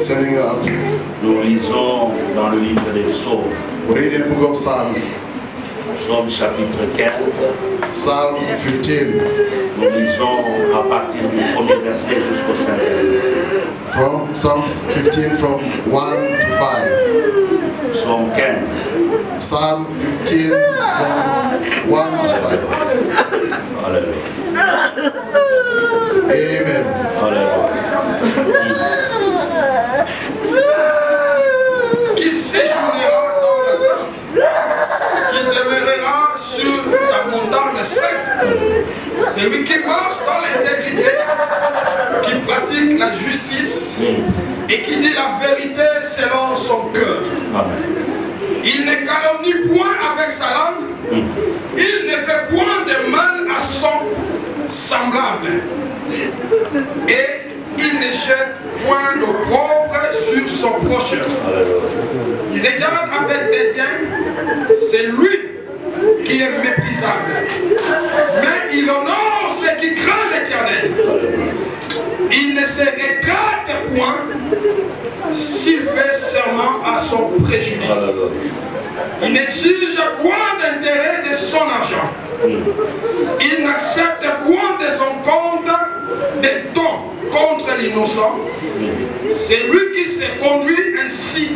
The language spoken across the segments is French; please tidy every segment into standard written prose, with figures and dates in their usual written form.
standing up. Nous lisons dans le livre des Psaumes. We read in the book of Psalms. Psaume chapitre 15. Psalm 15. Nous lisons à partir du premier verset jusqu'au cinquième verset. From Psalms 15 from 1 to 5. Psaume 15. Psalm 15 from 1 to 5. Alléluia. Amen. Alléluia. Qui séjournera dans la tente, qui demeurera sur ta montagne sainte. Celui qui marche dans l'intégrité, qui pratique la justice et qui dit la vérité selon son cœur. Amen. Il ne calomnie point avec sa langue, il ne fait point de mal à son semblable, et il ne jette point l'opprobre sur son prochain. Il regarde avec dédain, c'est lui qui est méprisable, mais il honore ceux qui craignent l'Éternel. Il ne se regrette point s'il fait serment à son préjudice. Il n'exige point d'intérêt de son argent. Il n'accepte point de son compte des dons contre l'innocent. C'est lui qui se conduit ainsi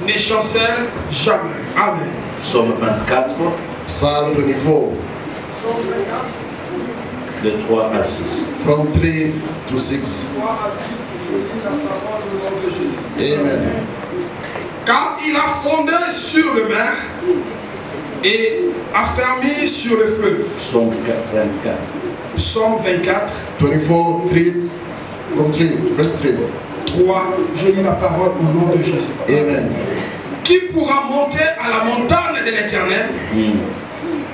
ne chancelle jamais. Amen. Psaume 24. Psalm 24. De 3 à 6. From 3 to 6. 3 à 6, je dis la parole au nom de Jésus. Amen. Car il a fondé sur le mer et affermi sur le fleuve. Psaume 24. Psaume 24. 24, 3, from 3, verse 3. 3. Je lis la parole au nom de Jésus. Amen. Qui pourra monter à la montagne de l'Éternel?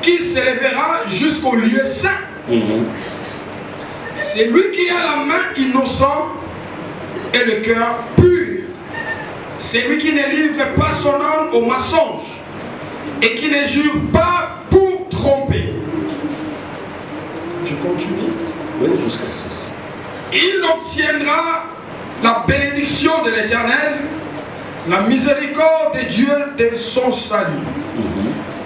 Qui s'élèvera jusqu'au lieu saint? C'est lui qui a la main innocente et le cœur pur. C'est lui qui ne livre pas son âme au mensonge et qui ne jure pas pour tromper. Je continue. Oui, jusqu'à 6. Il obtiendra la bénédiction de l'Éternel, la miséricorde de Dieu de son salut.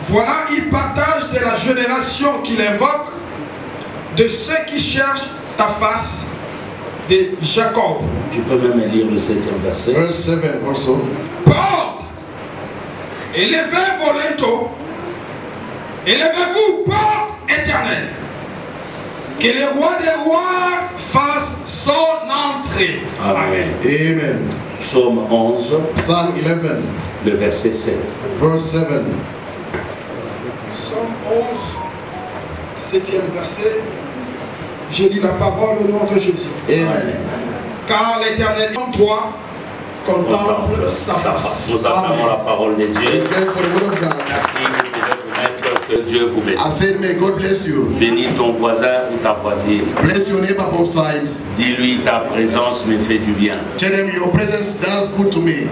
Voilà, il partage de la génération qu'il invoque, de ceux qui cherchent ta face, de Jacob. Tu peux même lire le 7e verset. Verse 7 also. Porte, élevez vos linteaux, élevez-vous, porte éternelle. Que le roi des rois fasse son entrée. Amen. Amen. Psaume 11. Psalm 11. Le verset 7. Verse 7. Psaume 11, 7e verset. J'ai lu la parole au nom de Jésus. Amen. Car l'Éternel en toi contemple sa face. Nous acclamons la parole de Dieu. Pray for the word of God. Merci, vous devez vous mettre, que Dieu vous bénisse. I said, may God bless you. Bénis ton voisin ou ta voisine. Bless your neighbor both sides. Dis-lui, ta présence me fait du bien. Tell them your presence does good to me.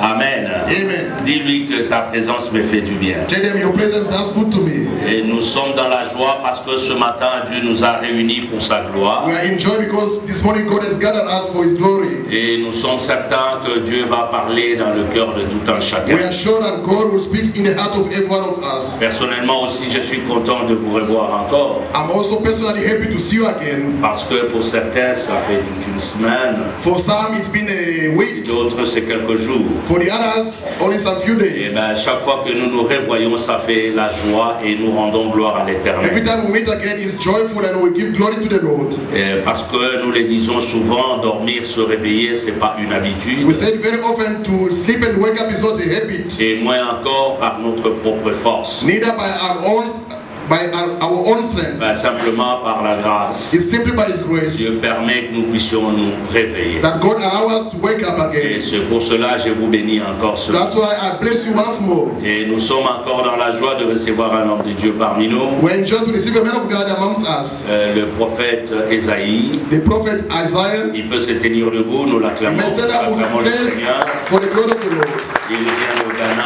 Amen. Amen. Dis-lui que ta présence me fait du bien. Tell them your presence does good to me. Et nous sommes dans la joie parce que ce matin, Dieu nous a réunis pour sa gloire. We are in joy because this morning God has gathered us for His glory. Et nous sommes certains que Dieu va parler dans le cœur de tout un chacun. We are sure that God will speak in the heart of every one of us. Personnellement aussi, je suis content de vous revoir encore. I'm also personally happy to see you again. Parce que pour certains, ça fait toute une semaine. For some, it's been a week. D'autres, c'est quelques jours. For the others, only some few Et days. bien, chaque fois que nous nous revoyons, ça fait la joie et nous rendons gloire à Every l'Éternel. time we meet again, it's joyful and we give glory to the Lord. Parce que nous le disons souvent, dormir, se réveiller, c'est pas une habitude. We said very often to sleep and wake up is not a habit. Et moins encore par notre propre force. Neither by our own strength. Ben, simplement par la grâce. It's simply by His grace Dieu permet que nous puissions nous réveiller. that God allows us to wake up Et again. c'est pour cela que je vous bénis encore ce matin. That's why I bless you once more. Et nous sommes encore dans la joie de recevoir un homme de Dieu parmi nous. We enjoy to receive a man of God amongst us. Le prophète Ésaïe. The prophet Isaiah. Il peut se tenir debout, nous He l'acclamons. may stand up Nous with acclamons le prayer Seigneur. for the glory of the Lord. Il vient au Ghana.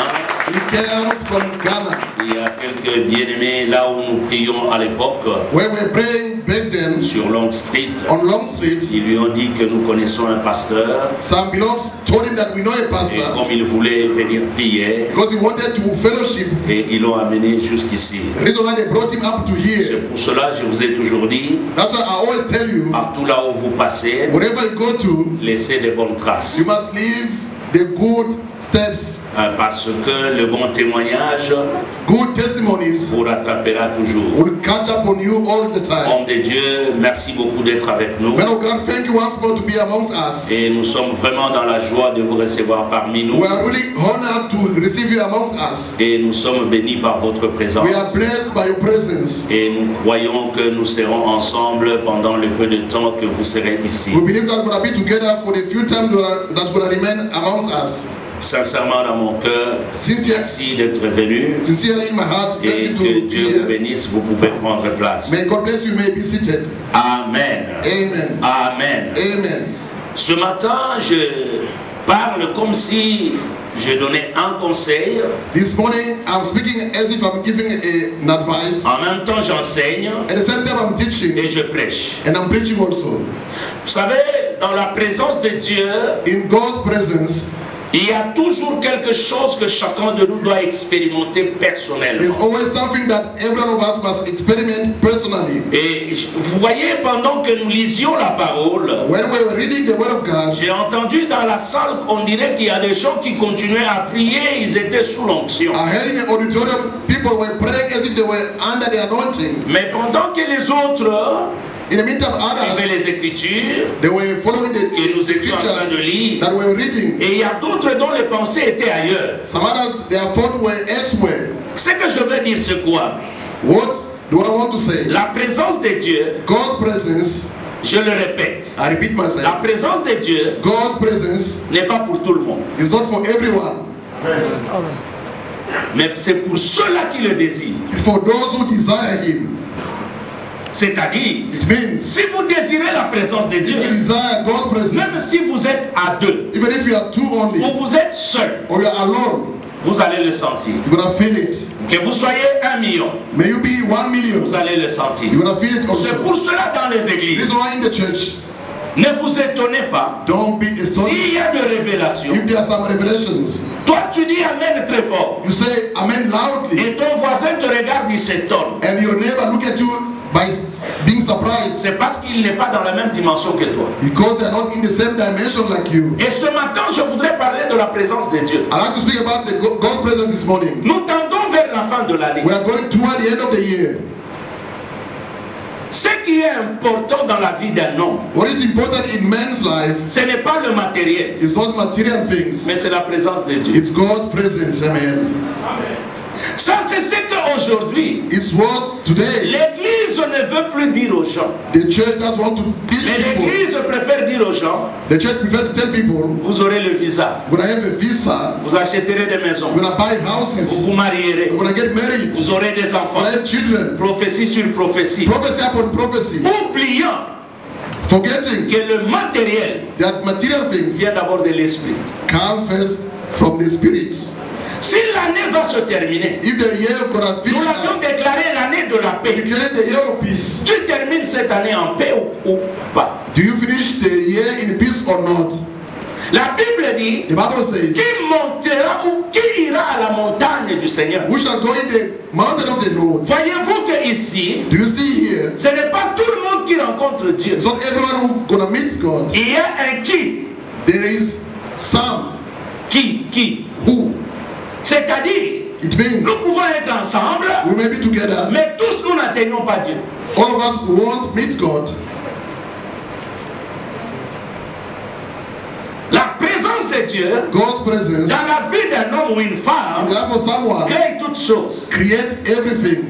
He comes from Ghana. Il y a quelques bien-aimé, là où nous prions à l'époque, when we were praying back then sur Long Street, on Long Street, ils lui ont dit que nous connaissons un pasteur. some beloveds told him that we know a Et pastor comme il voulait venir prier, because he wanted to fellowship. et ils l'ont amené jusqu'ici. The reason why they brought him up to here. C'est pour cela que je vous ai toujours dit, That's why I always tell you, partout là où vous passez, wherever you go to, laissez des bonnes traces. you must leave the good steps, Parce que le bon témoignage good testimonies vous rattrapera toujours. will catch up on you all the time. Homme de Dieu, merci beaucoup d'être avec nous. Man of God, thank you once more to be amongst us. Et nous sommes vraiment dans la joie de vous recevoir parmi nous. We are really honored to receive you amongst us. Et nous sommes bénis par votre présence. We are blessed by your presence. Et nous croyons que nous serons ensemble pendant le peu de temps que vous serez ici. We believe that we're going to be together for the few time that's going to remain amongst us. Sincèrement dans mon cœur, merci d'être venu. Sincerely in my heart, thank Et you que to be Dieu vous here. bénisse, vous pouvez prendre place. May God bless you, may be seated. Amen. Amen. Amen. Amen. Ce matin, je parle comme si je donnais un conseil. This morning, I'm speaking as if I'm giving an advice. En même temps, j'enseigne At the same time, I'm teaching et je prêche. and I'm preaching also. Vous savez, dans la présence de Dieu, In God's presence, il y a toujours quelque chose que chacun de nous doit expérimenter personnellement. there's always something that every one of us must experiment personally. Et vous voyez, pendant que nous lisions la parole, When we were reading the Word of God, j'ai entendu dans la salle qu'on dirait qu'il y a des gens qui continuaient à prier, ils étaient sous l'onction. I heard in the auditorium people were praying as if they were under the anointing. Mais pendant que les autres In the meantime, suivaient others, les Écritures, they were following et nous étions en train de scriptures lire, that we were reading. et il y a d'autres dont les pensées étaient ailleurs. Some others, their thoughts were elsewhere. Ce que je veux dire, c'est quoi? What do I want to say? La présence de Dieu, God's presence, je le répète, I repeat la myself, présence de Dieu God's presence n'est pas pour tout le monde. is not for everyone. Mais c'est pour ceux-là qui le désirent. It's for those who desire Him. C'est-à-dire, It means si vous désirez la présence de Dieu, if you desire God's même presence, si vous êtes à deux, even if you are two only, ou vous êtes seul, or you are alone, vous allez le sentir. you're gonna feel it. Que vous soyez 1 million, May you be 1 million, vous allez le sentir. you're gonna feel it C'est also. pour cela dans les This églises, is why in the church, ne vous étonnez pas. don't be S'il astonished y a de révélations, if there are some revelations. toi tu dis Amen très fort. You say Amen loudly, Et ton voisin te regarde, il s'étonne. and your neighbor look at you by being surprised C'est parce qu'il n'est pas dans la même dimension que toi. because they are not in the same dimension like you. Et ce matin, je voudrais parler de la présence de Dieu. I like to speak about the God's presence this morning. Nous tendons vers la fin de l'année. We are going toward the end of the year. Ce qui est important dans la vie d'un homme, What is important in man's life ce n'est pas le matériel, is not material things. mais c'est la présence de Dieu. It's God's presence. Amen. Ça, c'est ce qu'aujourd'hui, It's what today l'Église ne veut plus dire aux gens. the church does want to teach Mais people. l'Église préfère dire aux gens, The church prefer to tell people, vous aurez le visa, we're gonna have a visa, vous achèterez des maisons, we're gonna buy vous houses, vous marierez, we're gonna get married, vous aurez des we're enfants. gonna have children. Prophétie sur prophétie. Prophecy upon prophecy. Oubliant Forgetting que le matériel that material things vient d'abord de l'esprit. come first from the spirit. Si l'année va se terminer, If the year gonna nous finish, l'avions déclaré l'année de la paix. declare the year of peace. Tu termines cette année en paix ou pas? Do you finish the year in peace or not? La Bible dit, The Bible says, qui montera ou qui ira à la montagne du Seigneur? we shall go in the mountain of the Lord. Voyez-vous que ici, Do you see here? ce n'est pas tout le monde qui rencontre Dieu. It's not everyone who gonna meet God. Il y a un qui, There is some qui. who. C'est-à-dire, It means nous pouvons être ensemble, we may be together. mais tous nous n'atteignons pas Dieu. All of us won't meet God. La présence de Dieu God's presence dans la vie d'un homme ou une in femme the life of someone crée toutes choses. creates everything.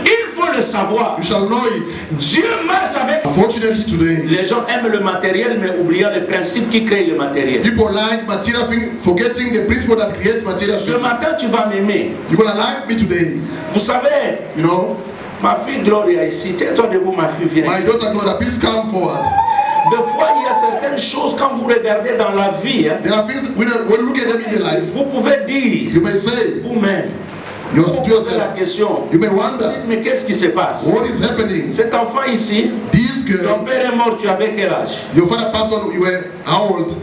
Il faut le savoir. You shall know it. Dieu marche avec. Unfortunately today, Les gens aiment le matériel, mais oubliant le principe qui crée le matériel. people like material things, forgetting the principle that creates material Ce things. matin, tu vas m'aimer. You're gonna like me today. Vous savez, You know, ma fille Gloria ici, tiens-toi debout, ma fille, viens my ici. daughter Gloria, please come forward. Des fois, il y a certains certaines choses, quand vous regardez dans la vie, hein, There are things when you look at them in the life, vous pouvez dire you may say, vous-même, you vous ask posez la yourself, question, you may dites, wonder, mais qu'est-ce qui se passe? what is happening? Cet enfant ici, This ton girl, père est mort, tu avais quel âge? your father passed on, you were how old?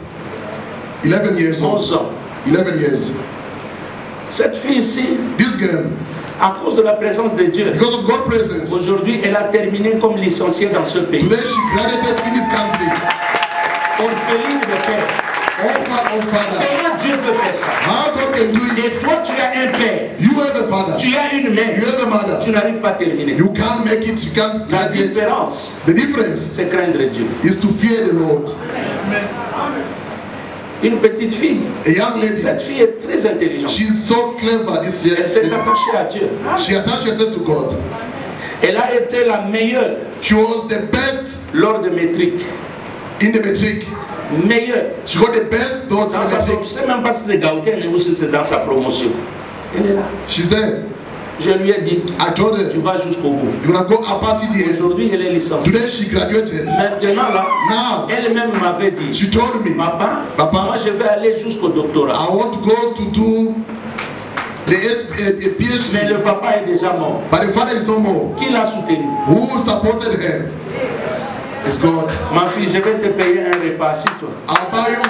11 years 11 old. ans. 11 years. Cette fille ici, This girl, à cause de la présence de Dieu, because of God's presence, aujourd'hui, elle a terminé comme licenciée dans ce pays. today she graduated in this country. Orpheline de père. Orphan of father. Comment Dieu peut faire ça? How God can do Et it? toi, tu as un père, You have a father. tu as une mère, You have a mother. tu n'arrives pas à terminer. You can't make it. You can't La graduate. différence, The difference c'est craindre Dieu. is to fear the Lord. Une petite fille, A young lady, cette fille est très intelligente. she's so clever this year. Elle s'est attachée à Dieu. She attached herself to God. Elle a été la meilleure She was the best lors de métrique. in the matric. Meilleure. She got the best daughter Dans in sa, the je ne matric. sais même pas si c'est Gauten ou si c'est dans sa promotion. Elle est là. She's there. Je lui ai dit, I told her, tu vas jusqu'au bout. you're gonna go up until the end. Aujourd'hui, elle est licenciée. Today she graduated. Maintenant, là, Now, elle-même m'avait dit, she told me, Papa, Papa, moi je vais aller jusqu'au doctorat. I want to go to do the Mais PhD. le papa est déjà mort. But the father is no more. Qui l'a soutenu? Who supported her? It's God. Ma fille, je vais te payer un repas, assis-toi. I'll buy you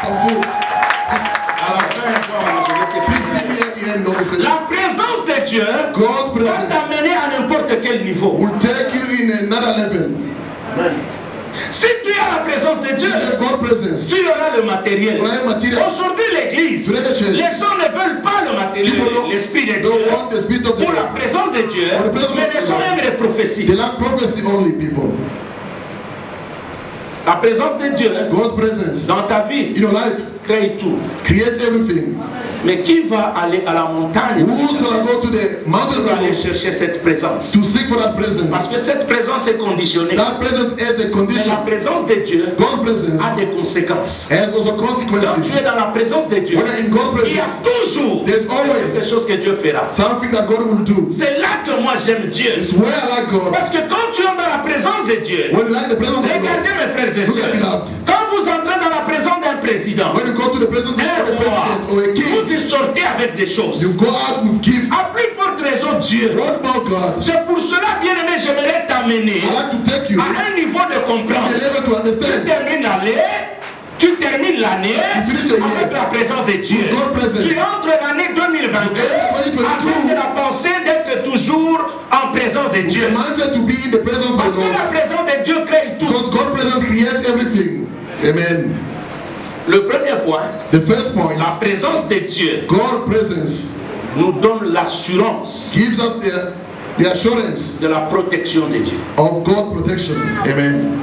some food. À la fin, moi, je vais te Please payer. see me at the end of the service. La présence de Dieu God's va presence t'amener à n'importe quel niveau. will take you in another level. Si tu as la présence de Dieu, You have God's presence. tu auras le matériel. You have material. Aujourd'hui, l'église, Today the church. les gens ne veulent pas le matériel, People don't- l'esprit de Dieu, don't want the spirit of the pour la Lord. présence de Dieu, For the presence mais of les the gens Lord. aiment les prophéties. They lack prophecy only, people. La présence de Dieu hein, God's presence dans ta vie in your life crée tout. creates everything. Mais qui va aller à la montagne Who's gonna go to the mountain pour aller level chercher cette présence? to seek for that Parce presence? que cette présence est conditionnée. That presence has a Mais condition. la présence de Dieu God's presence a des conséquences. has also Quand tu consequences. es dans la présence de Dieu, When you're in God's il y a presence, toujours there's always quelque chose que Dieu fera. something that God will do. C'est là que moi j'aime Dieu. It's where I like God. Parce que quand tu es dans la présence de Dieu, When you like the presence of the regardez Lord, mes frères et look sœurs, at beloved. quand vous entrez dans la présence d'un président, When you go to the presence of un the roi, president or a king, vous y sortez avec des choses. you go out with gifts. À plus forte raison Dieu. What about God? C'est pour cela, bien aimé, j'aimerais t'amener I like to take you à un niveau de to comprendre. a level to Tu understand. termines l'année You finish the year avec la présence de Dieu. with God's presence. Tu entres l'année 2022 avec la pensée d'être toujours en présence de Dieu. The mindset to be in the presence of Parce the que la Lord. présence de Dieu crée tout. Because God's presence creates everything. Amen. Le premier point, The first point, la présence de Dieu God's presence nous donne l'assurance gives us the assurance de la protection de Dieu. of God's protection. Amen.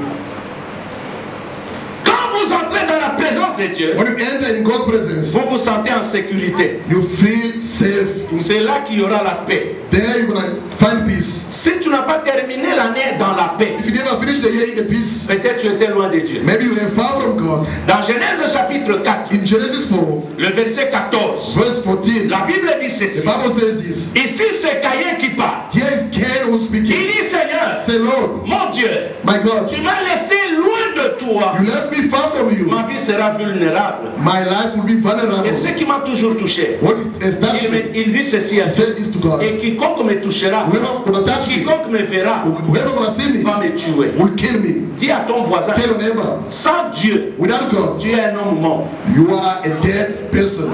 Quand vous entrez dans la présence de Dieu, When you enter in God's presence, vous vous sentez en sécurité. you feel safe. C'est là qu'il y aura la paix. There you're gonna find peace. Si tu n'as pas terminé l'année dans la paix, If you never finish the year in the peace, peut-être tu étais loin de Dieu. maybe you are far from God. Dans Genèse chapitre 4, In Genesis 4, le verset 14, verse 14, la Bible dit the ceci. Bible says this. Ici c'est Caïn qui parle. Here is Cain who's Il speaking. dit Seigneur, Say, Lord, mon Dieu, my God, tu m'as laissé loin de toi. you left me far from you. Ma vie sera vulnérable. My life will be vulnerable. Et ce qui m'a toujours touché, What is that? il dit ceci à I Dieu. said this to God. Et quiconque me touchera, Whoever gonna touch me, quiconque me verra, whoever gonna see me, va me tuer. will kill me. Dis à ton voisin, Tell your neighbor, sans Dieu, without God, tu es un homme mort. you are a dead person.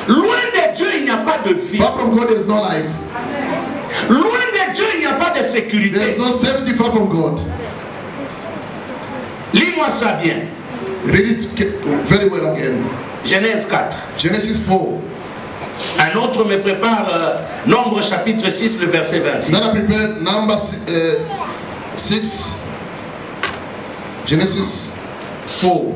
Loin de Dieu, il n'y a pas de vie. Far from God, there's no life. Loin de Dieu, il n'y a pas de sécurité. There's no safety far from God. Lis-moi ça bien. Read it very well again. Genèse 4. Genesis 4. Un autre me prépare Nombre chapitre 6, le verset 26. Now I prepared number 6. Genesis 4.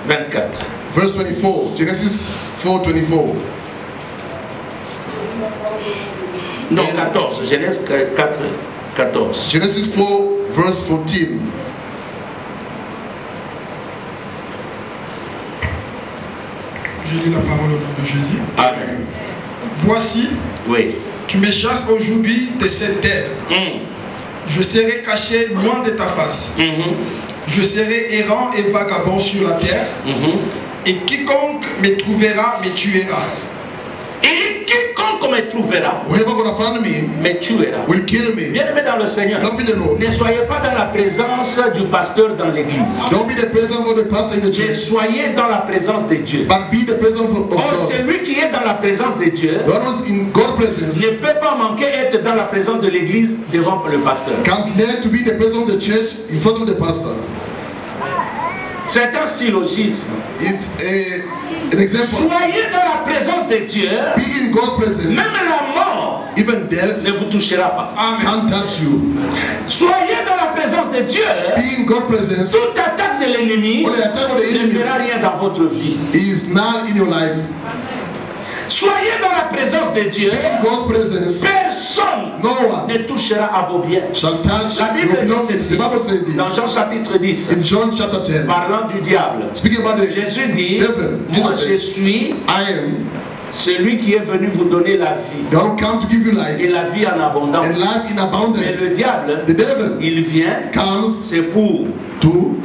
Verse 24. Genesis 4:24. Non, 14. Genèse 4, 14. Genesis 4, verse 14. Je lis la parole au nom de Jésus. Amen. Voici, Oui. tu me chasses aujourd'hui de cette terre. Je serai caché loin de ta face. Je serai errant et vagabond sur la terre. Et quiconque me trouvera me tuera. Et quiconque me trouvera Whoever gonna find me me tuera. will kill me. Bien-aimé dans le Seigneur, Love in the Lord. ne soyez pas dans la présence du pasteur dans l'église, Don't be the presence of the pastor in the mais church, soyez dans la présence de Dieu. but be the presence of Or, God. celui qui est dans la présence de Dieu The one who's in God's presence ne peut pas manquer être dans la présence de l'église devant le pasteur. can't learn to be in the presence of the church in front of the pastor. C'est un syllogisme. It's an example. Soyez dans la présence de Dieu, Be in God's presence. même la mort Even death ne vous touchera pas. can't touch you. Soyez dans la présence de Dieu, Be in God's presence. toute attaque de l'ennemi When the attack of the ne enemy fera rien dans votre vie. is null in your life. Soyez dans la présence de Dieu, Be in God's presence. personne No one ne touchera à vos biens. shall touch La Bible your dit belongings. ceci The Bible says dans this Jean chapitre 10, in John chapter 10. parlant du diable. Speaking about the Jésus dit, devil, moi Jesus je said, suis I am celui qui est venu vous donner la vie, the one who come to give you life et la vie en abondance. and life in Mais abundance. le diable, The devil il vient, comes c'est pour, to,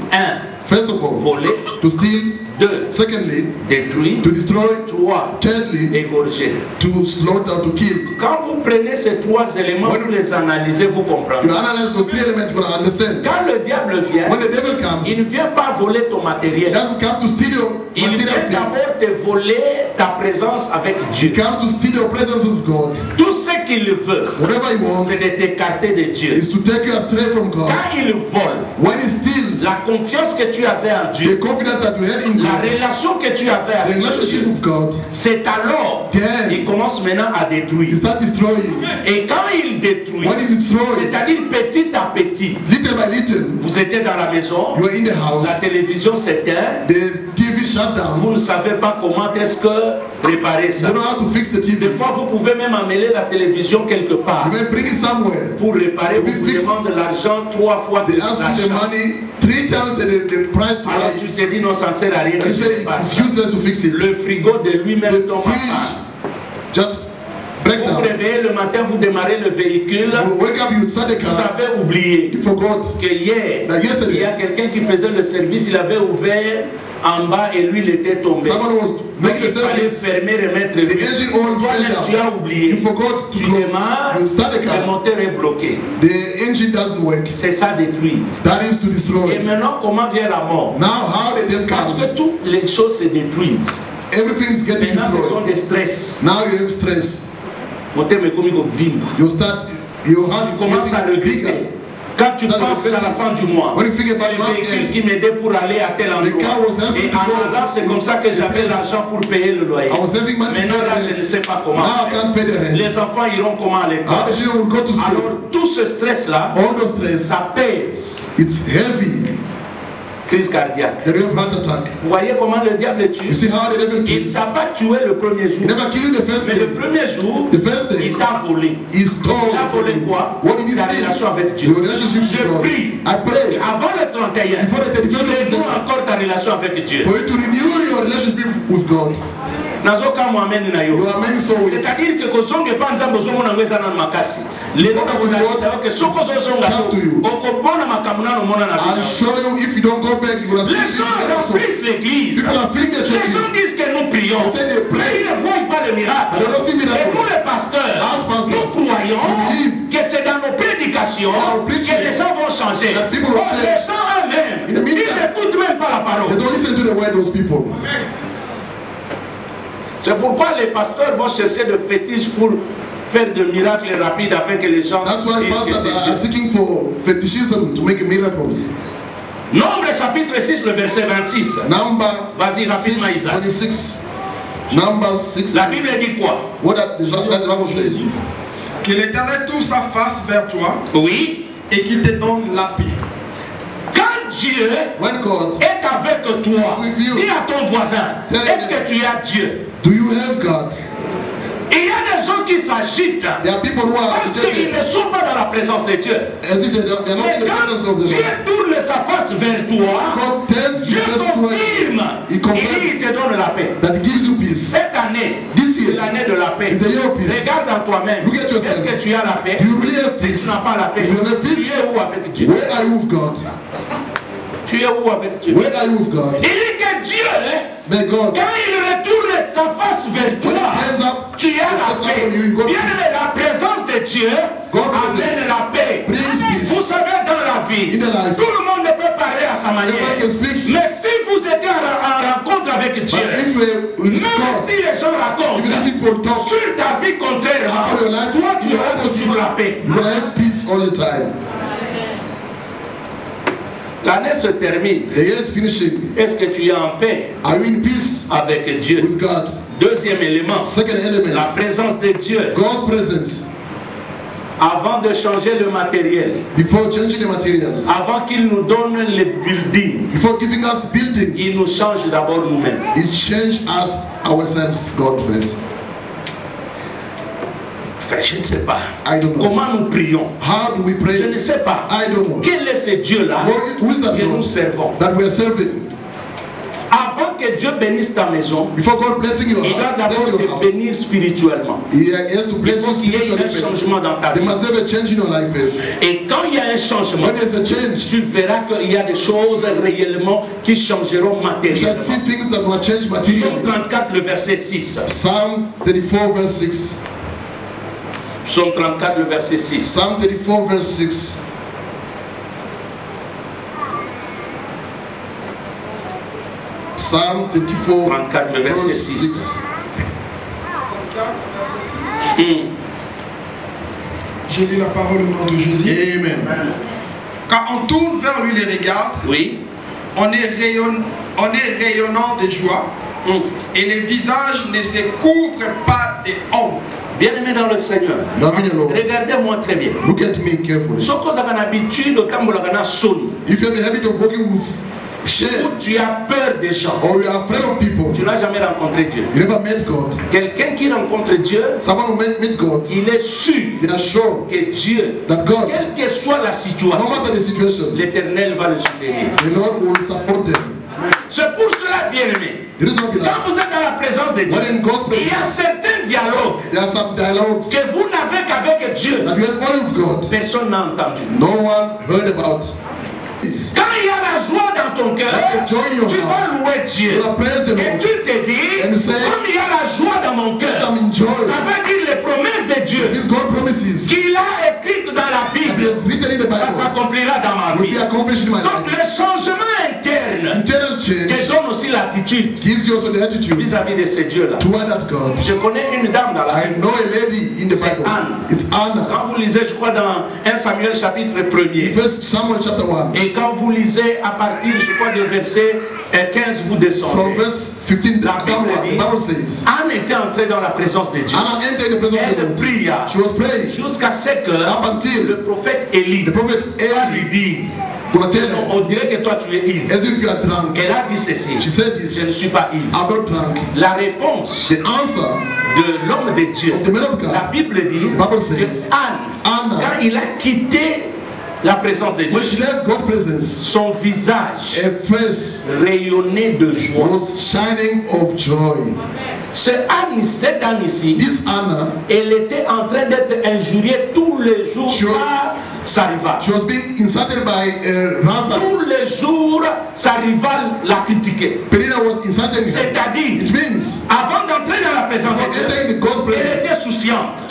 first of all, voler, to steal, 2, secondly, détruire, to destroy, 3, thirdly, égorger. to slaughter, to kill. Quand vous prenez ces 3 éléments, vous les analysez, vous You comprendrez. analyze those 3 elements, you're going to understand. Quand le diable vient, When the devil comes, il he ne vient pas voler ton matériel. doesn't come to steal your Il vient material things. d'abord te voler ta présence avec He Dieu. comes to steal your presence with God. Tout ce qu'il veut, Whatever he wants c'est de t'écarter de Dieu. is to take you astray from God. Quand il vole, When he steals, la confiance que tu avais en the Dieu, confidence that you had in la God, relation que tu avais the avec relationship Dieu, with God, c'est alors Then- qu'il commence maintenant à he détruire. starts destroying. Et quand il détruit, When he destroys, c'est-à-dire petit à petit, little by little, vous étiez dans la maison, you are in the la house, télévision s'éteint, the TV shut down. vous ne savez pas comment est-ce que préparer You ça. don't know how to fix the TV. Des fois, vous pouvez même amener la télévision quelque part. You may bring it somewhere. Pour réparer, To be vous fixed. demandez de l'argent 3 fois de They ask you the l'achat. money 3 times the price to Alors buy tu it. te dis non, ça ne sert à rien And que you je say fasse it's ça. useless to fix it. Le frigo de lui-même The tombe en panne. fridge just break Vous vous down. réveillez le matin, vous démarrez le véhicule, You wake up, you start the vous car, avez oublié you forgot. que hier, That yesterday- il y a quelqu'un qui faisait le service, il avait ouvert en bas et lui il était tombé. Someone was Donc making il the fallait service. fermer, remettre The engine oil Toi-même, fell tu as down. oublié. You forgot to Tu close. démarres, You start the le car. moteur est bloqué. The engine doesn't work. C'est ça détruire. That is to Et destroy. maintenant, comment vient la mort? Now how the death Parce comes. que toutes les choses se détruisent. Everything is getting Maintenant, ce sont destroyed. des stress. Now you have stress. Moteur est comme vimba. You start, your heart Tu is commences à getting regretter. bigger. Quand tu Ça, penses le à la fin du mois, When you think c'est about le month véhicule end, qui m'aidait pour aller à tel car endroit. was helping Et to en go. allant, c'est comme ça que j'avais l'argent pour payer le loyer. I was having money to Maintenant, pay là, the je ne rent. sais pas comment. Now I can't pay the rent. Les enfants iront comment à How l'école? the children will go to school. Alors, tout ce stress-là, All the stress, ça pèse. it's heavy. Crise cardiaque. Then you have heart attack. Vous voyez comment le diable You tue? see how the devil Il ne kills. t'a pas tué le premier jour. He never killed you the first Mais le day. premier jour, The first day, il t'a volé. he stole. Il a volé quoi? What did he Ta steal? relation avec Dieu. Your relationship with Je God. prie. I pray Avant le 31, Before the 31st of renew December. encore ta relation avec Dieu. for you to renew your relationship with God. Nazoka muameni na yo. You are many souls. C'est-à-dire que kozonge pa nzambe ozomona ngo eza nanu makasi. Lelo nakolakisa yo ke soko ozozonga Come to you. okobona makambo nano omona na I'll bino. show you if you don't go back, you're going to Les see gens it also. remplissent l'église. People are filling the Les churches. gens disent que nous prions. They say they pray. Mais ils ne voient pas le miracle. But they don't see miracle. Et nous les pasteurs, As pastors, nous croyons we believe que c'est dans nos prédications in our preaching que les gens vont changer. that people will Or, change. les gens eux-mêmes, In the ils meantime, n'écoutent même pas la They parole. don't listen to the word, those people. C'est pourquoi les pasteurs vont chercher de fétiches pour faire de miracles rapides afin que les gens That's why disent que pastors c'est are Dieu. seeking for fetishism to make miracles. Nombre chapitre 6, le verset 26. Number Vas-y, rapidement, 6, Isaac. 26. Numbers 6. La Bible dit quoi? What does the Bible say? Que l'Éternel tourne sa face vers toi Oui. et qu'il te donne la paix. Quand Dieu When God, est avec toi, With you. dis à ton voisin, Tell est-ce him. que tu as Dieu? do you have God? Il y a des gens qui s'agitent There are people who are parce qu'ils agitated ne sont pas dans la présence de Dieu. as if they're not in Mais the presence quand of the Dieu Lord. tourne sa face vers toi, God turns Dieu his face to confirme. He Il confirms dit, il te donne la paix. that He gives you peace. Cette année, This year, l'année de la paix. It's the year of peace. Regarde en toi-même. Look at yourself. Est-ce que tu as la paix? Do you really have Si peace? tu n'as pas la paix, If you don't have tu peace, es où avec Dieu? where are you with God? Tu es où avec Dieu? Where are you with God? Il dit que Dieu, May God, quand il retourne sa face vers when toi, it turns up, tu as la turns up paix. on you, God Bien peace. aimé, la présence de Dieu God amène presence la paix. brings peace. Vous savez, dans la vie, In the life, tout le monde ne peut parler à sa manière. everyone can speak. Mais si vous étiez en rencontre avec Dieu, But if we même God, si les gens racontent even if people talk sur ta vie contrairement, about your life, toi tu in the auras toujours la paix. opposite, you will have peace all the time. L'année se termine. The year is finishing. Est-ce que tu es en paix Are you in peace avec Dieu? with God? Deuxième élément, Second la element, présence de Dieu. God's presence. Avant de changer le matériel, Before changing the materials, avant qu'il nous donne les buildings, before giving us il buildings, nous change d'abord nous-mêmes. it changed us ourselves, God first. Enfin, je ne sais pas. I don't know. Comment nous prions? How do we Je pray? ne sais pas. I don't know. Quel est ce Dieu-là Who is that que nous God servons? that we are serving? Avant que Dieu bénisse ta maison, Before God blessing your il doit house, d'abord bless your te house, bénir spirituellement. He has to Il bless faut you qu'il y ait un spiritually first. changement dans ta There vie. must have a change in your life first. Et quand il y a un changement, When there's a change, tu verras qu'il y a des choses réellement qui changeront you shall matériellement. see things that will change Psaume materially. 34, le verset 6. Psalm 34 verse 6. Psaume 34, le verset 6. Psalm 34 verse 6. Psalm 34 34, le verset verse 6. 6. J'ai lu la parole au nom de Jésus. Amen. Quand on tourne vers lui les regards, Oui. on est rayonnant de joie et les visages ne se couvrent pas de honte. Bien-aimé dans le Seigneur, Loving the Lord. regardez-moi très bien. Look at me carefully. Ce qu'on a l'habitude de tambola sonne, If you have the habit of walking with où shame tu as peur des gens, or you are afraid of people, tu n'as jamais rencontré Dieu. you never met God. Quelqu'un qui rencontre Dieu, Someone who meets God, il est sûr they are sure que Dieu, that God, quelle que soit la no situation, matter the situation, l'Éternel va le soutenir. the Lord will support them. C'est pour cela, bien-aimé, It is not quand like vous êtes dans la présence de Dieu, when in God's il y a presence, certains dialogues there are some dialogues que vous n'avez qu'avec Dieu. that you have only with God. Personne n'a entendu. No one heard about. Peace. Quand il y a la joie dans ton cœur, Let us join your tu vas heart. louer Dieu. You will praise the Et Lord. tu te dis, And you say, comme il y a la joie dans mon cœur, I'm in joy. ça veut dire les promesses de Dieu This God promises qu'il a écrites dans la that He Bible, has written in the ça Bible s'accomplira dans ma will vie. be accomplished in my Donc life. le changement interne Internal te change donne aussi l'attitude gives you also the attitude vis-à-vis de ce Dieu-là. toward that God. Je connais une dame dans la I Bible. know a lady in the C'est Bible. Anne. It's Anna. Quand vous lisez, je crois, dans 1 Samuel chapitre 1er, First Samuel chapter 1. et quand vous lisez à partir, je crois, du verset 15, vous From descendez. verse 15 La Bible downward, the dit, Bible says, Anne était entrée dans la présence de Dieu. Anna entered the presence of the Elle Lord. pria She was praying jusqu'à ce que up until le prophète Élie the prophet va lui Eli dire, gonna tell her, on dirait que toi tu es ivre. as if you are drunk. Elle a dit ceci, She said je this, ne suis pas ivre. I'm not drunk. La réponse The answer de l'homme de Dieu, of the man of la God, Bible dit the Bible que says, Anne, Anna, quand il a quitté la présence de Dieu, when she left God's presence, son visage her face rayonnait de joie. was shining of joy. Cette Anne ici, This Anna, elle était en train d'être injuriée tous les jours She was- par sa rivale. she was being insulted by Rapha. Tous les jours, sa rivale la critiquait. Penina was insulting her. C'est-à-dire, It means, avant d'entrer dans la présence for de Dieu, entering the God's elle presence, était souciante.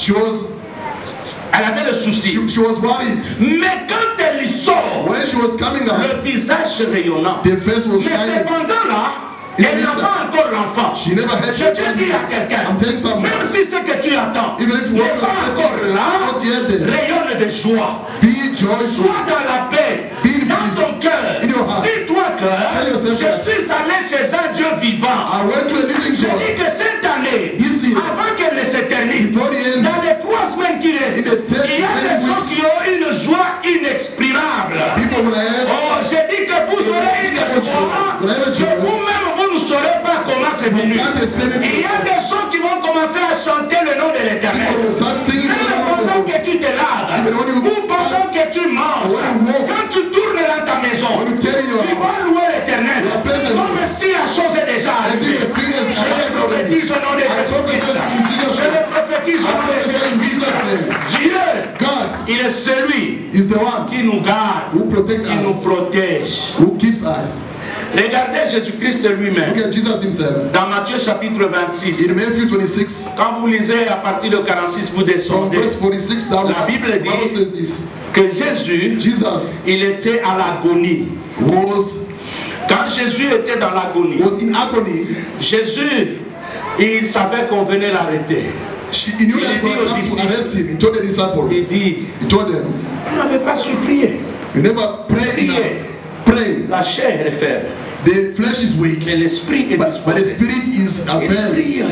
Elle avait le souci. she was worried. Mais quand elle y sort, When she was coming out, le visage rayonnant. the face was Mais shining. cependant là, elle n'a pas encore l'enfant. She never had Je te dis à quelqu'un, I'm telling someone, même si ce que tu attends even if you n'est want to pas expect encore it, là, not yet there, rayonne de joie. be joyful. Sois dans la paix, Be in dans peace. ton cœur. In your heart. Dis-toi Tell que yourself je that. suis allé chez un Dieu vivant. I went to a living Je God. dis que cette année, This year, avant qu'elle ne s'éternise, before the end, dans les 3 semaines qui restent, In the 10 il y a des gens weeks, qui ont une joie inexprimable. people will have, Oh, j'ai dit que vous aurez une joie Will have a que joy. vous-même vous ne saurez pas comment c'est venu. can't explain it. Il y a des gens qui vont commencer à chanter le nom de l'Éternel. people will start singing the Même name of the pendant Lord. que tu te laves, Even when you- ou pendant que tu manges, When you walk. quand tu tournes dans ta maison, When you turn in your tu house, vas louer l'Éternel. You are praising Comme si la chose est déjà As if arrivée. the thing is Je arrived le already. prophétise au nom de I Jésus-Christ. prophesy in Jesus' C'est celui is the one qui nous garde, who protects qui nous us, protège. who keeps us. Regardez Jésus-Christ lui-même. Look at Jesus himself. Dans Matthieu chapitre 26. In Matthew 26, Quand vous lisez à partir de 46, vous from descendez. verse 46 down, La Bible the Bible dit says this. que Jésus, Jesus il était à l'agonie. Quand Jésus était dans l'agonie, was in agony. Jésus, il savait qu'on venait l'arrêter. He knew that God had come to arrest him. He told the disciples, Il dit, he told them, vous n'avez pas su prier. you never pray enough. Pray. La chair est faible, The flesh is weak, mais l'esprit est but the disposé. spirit is Il available. prie.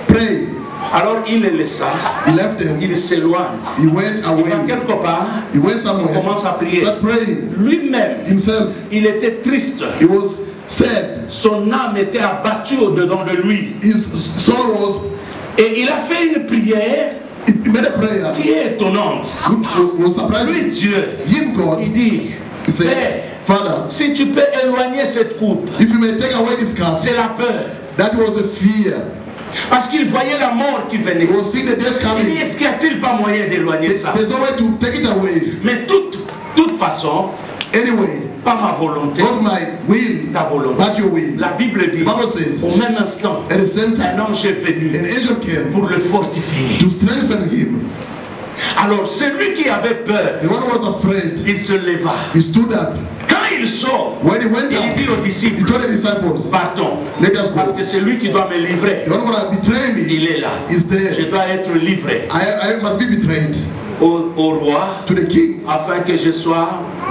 Pray. Alors il les laissa, He left them. il s'éloigne. He went Il va away. quelque part, He went il somewhere. commence à prier. Start praying. Lui-même, Himself. il était triste. He was sad. Son âme était abattue au-dedans de lui. His soul was. Et il a fait une prière He made a prayer. qui est étonnante. Was Lui, surprising. Dieu, Him, God. il dit, He said, Père, Father, si tu peux éloigner cette coupe, if you may take away this cup, c'est la peur. that was the fear. Parce qu'il voyait la mort qui venait. He was seeing the death Il dit, coming. est-ce qu'il n'y a-t-il pas moyen d'éloigner ça? There's no way to take it away. Mais toute façon, Anyway, pas ma volonté, not my will, ta volonté. but your will. La Bible dit, The Bible says, au même instant, at the same un time, ange est venu an angel came pour le fortifier. to strengthen him. Alors celui qui avait peur, The one who was afraid, il se leva. he stood up. Quand il sort, When he went il out, dit aux he disciples, told the disciples, partons. let us go. Parce que c'est lui qui doit me livrer. The one who will betray me Il est là. is Je there. dois être livré I must be betrayed au roi to the king afin que je sois